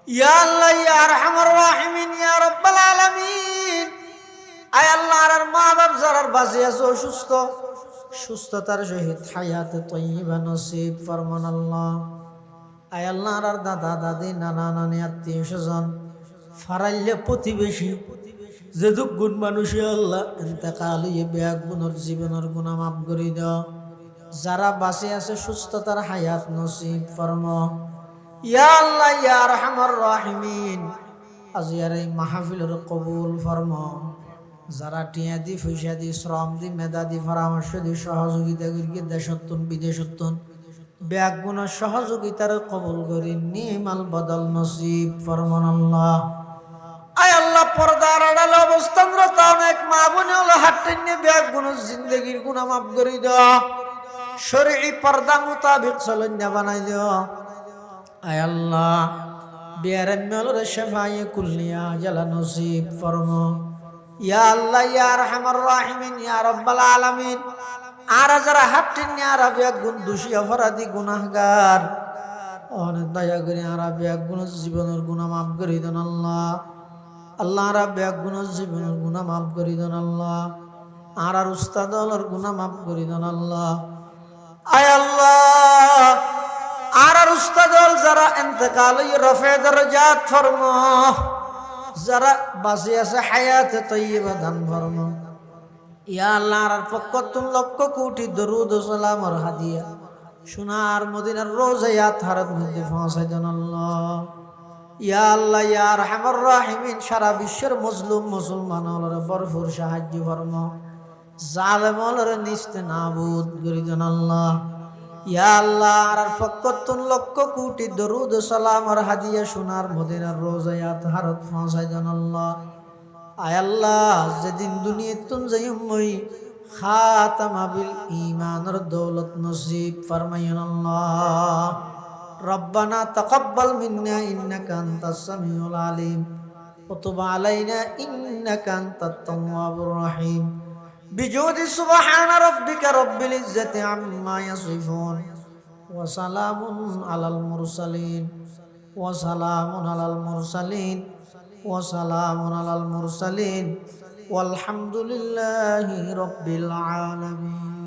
ইয়া আল্লাহ ইয়া আরহামার রাহিমিন ইয়া রাব্বাল আলামিন। আয় আল্লাহ আর মা বাপ যারা বাঁচে আছে অসুস্থ, সুস্থতার সহিত হায়াতে তয়্যিবা নসিব ফরমান আল্লাহ। আয় আল্লাহ আর দাদা দাদি নানা নানি আত্মীয় স্বজন ফারাইলে প্রতিবেশী যে দুগুণ মানুষে আল্লাহ ইন্তেকাল হইয়ে ব্যাগ গুণর জীবনের গুনাহ মাফ করে দাও। যারা বাঁচে আছে সুস্থতার হায়াত নসিব ফরমা। ইয়া আল্লাহ ইয়া আরহামার রাহিমিন। আজিয়ার এই মাহফিলের কবুল ফরমা। যারা টিয়া দি পয়সা দি শ্রম দি মেধা দি পরামর্শ দি সহযোগিতা করি দেশত্তন বিদেশত্তন ব্যাগ গুণের সহযোগিতার কবুল করি নিমাল বদল নসিব ফরমান আল্লাহ। আয় আল্লাহ পর্দার আড়াল অবস্থানরত অনেক মা বোনে হলো হাঁটেন নিয়ে ব্যাগ গুণের জিন্দগির গুণা মাফ করে দেওয়া, শরঈ পর্দা মোতাবেক চলন্যা বানাই দেওয়া। আয় আল্লাহ বিয়ারাম্যলরে শেফায়ে কুল্লিয়া জালা নসিব ফরমা। ইয়া আল্লাহ ইয়া আরহামার রাহিমিন ইয়া রাব্বাল আলামিন। আর যারা হাঁটেন নিয়ে আর ব্যাগ গুণ দোষী অপরাধী গুনাহগার অনেক দয়া করে আর ব্যাগ গুণের জীবনের গুনাহ মাফ করে দেন আল্লাহ। আল্লাহ আর ব্যাগ গুণের জীবনের গুনাহ মাফ করে দেন আল্লাহ। আর উস্তাদ হলার গুনাহ মাফ করে দেন আল্লাহ। আয় আল্লাহ আর উস্তাদ হল যারা ইন্তেকাল হইয়ে রফে দরজাত ফরমা, যারা বাঁচে আছে হায়াতে তয়্যিবা দান ফরমা। ইয়া আল্লাহ আর পক্ষ তুমি লক্ষ কোটি দরুদ ও সালামের হাদিয়া সোনার মদিনার রোজায়াত হারাত মধ্যে পৌঁছাই দেন আল্লাহ। ইয়া আল্লাহ ইয়া আরহামার রাহিমিন। সারা বিশ্বের মজলুম মুসলমান হলরে ভরপুর সাহায্য ফরমা, জালেম হলরে নিস্তে নাবুদ করে দেন আল্লাহ। ইয়া আল্লাহ আর পক্ষ তুমি লক্ষ কোটি দরুদ ও সালামের হাদিয়া সোনার মদিনার রোজায়াত হারাত পৌঁছাই দেন আল্লাহ। আয় আল্লাহ যেদিন দুনিয়াতুন যাইম মই খাতামা বিল ঈমানের দৌলত নসিব ফরমাইন আল্লাহ। রব্বানা তাকাব্বাল মিন্না ইন্নাকা আনতাস সামিউল আলিম ওয়া তুব আলাইনা ইন্নাকা আনতাত তাওয়াবুর রহিম। বিজুদি সুবহান রাব্বিকা রাব্বিল ইজ্জাতি আম্মা ইয়াসিফুন ওয়া সালামুন আলাল মুরসালিন ওয়া সালামুন আলাল মুরসালিন وسلام على المرسلين والحمد لله رب العالمين।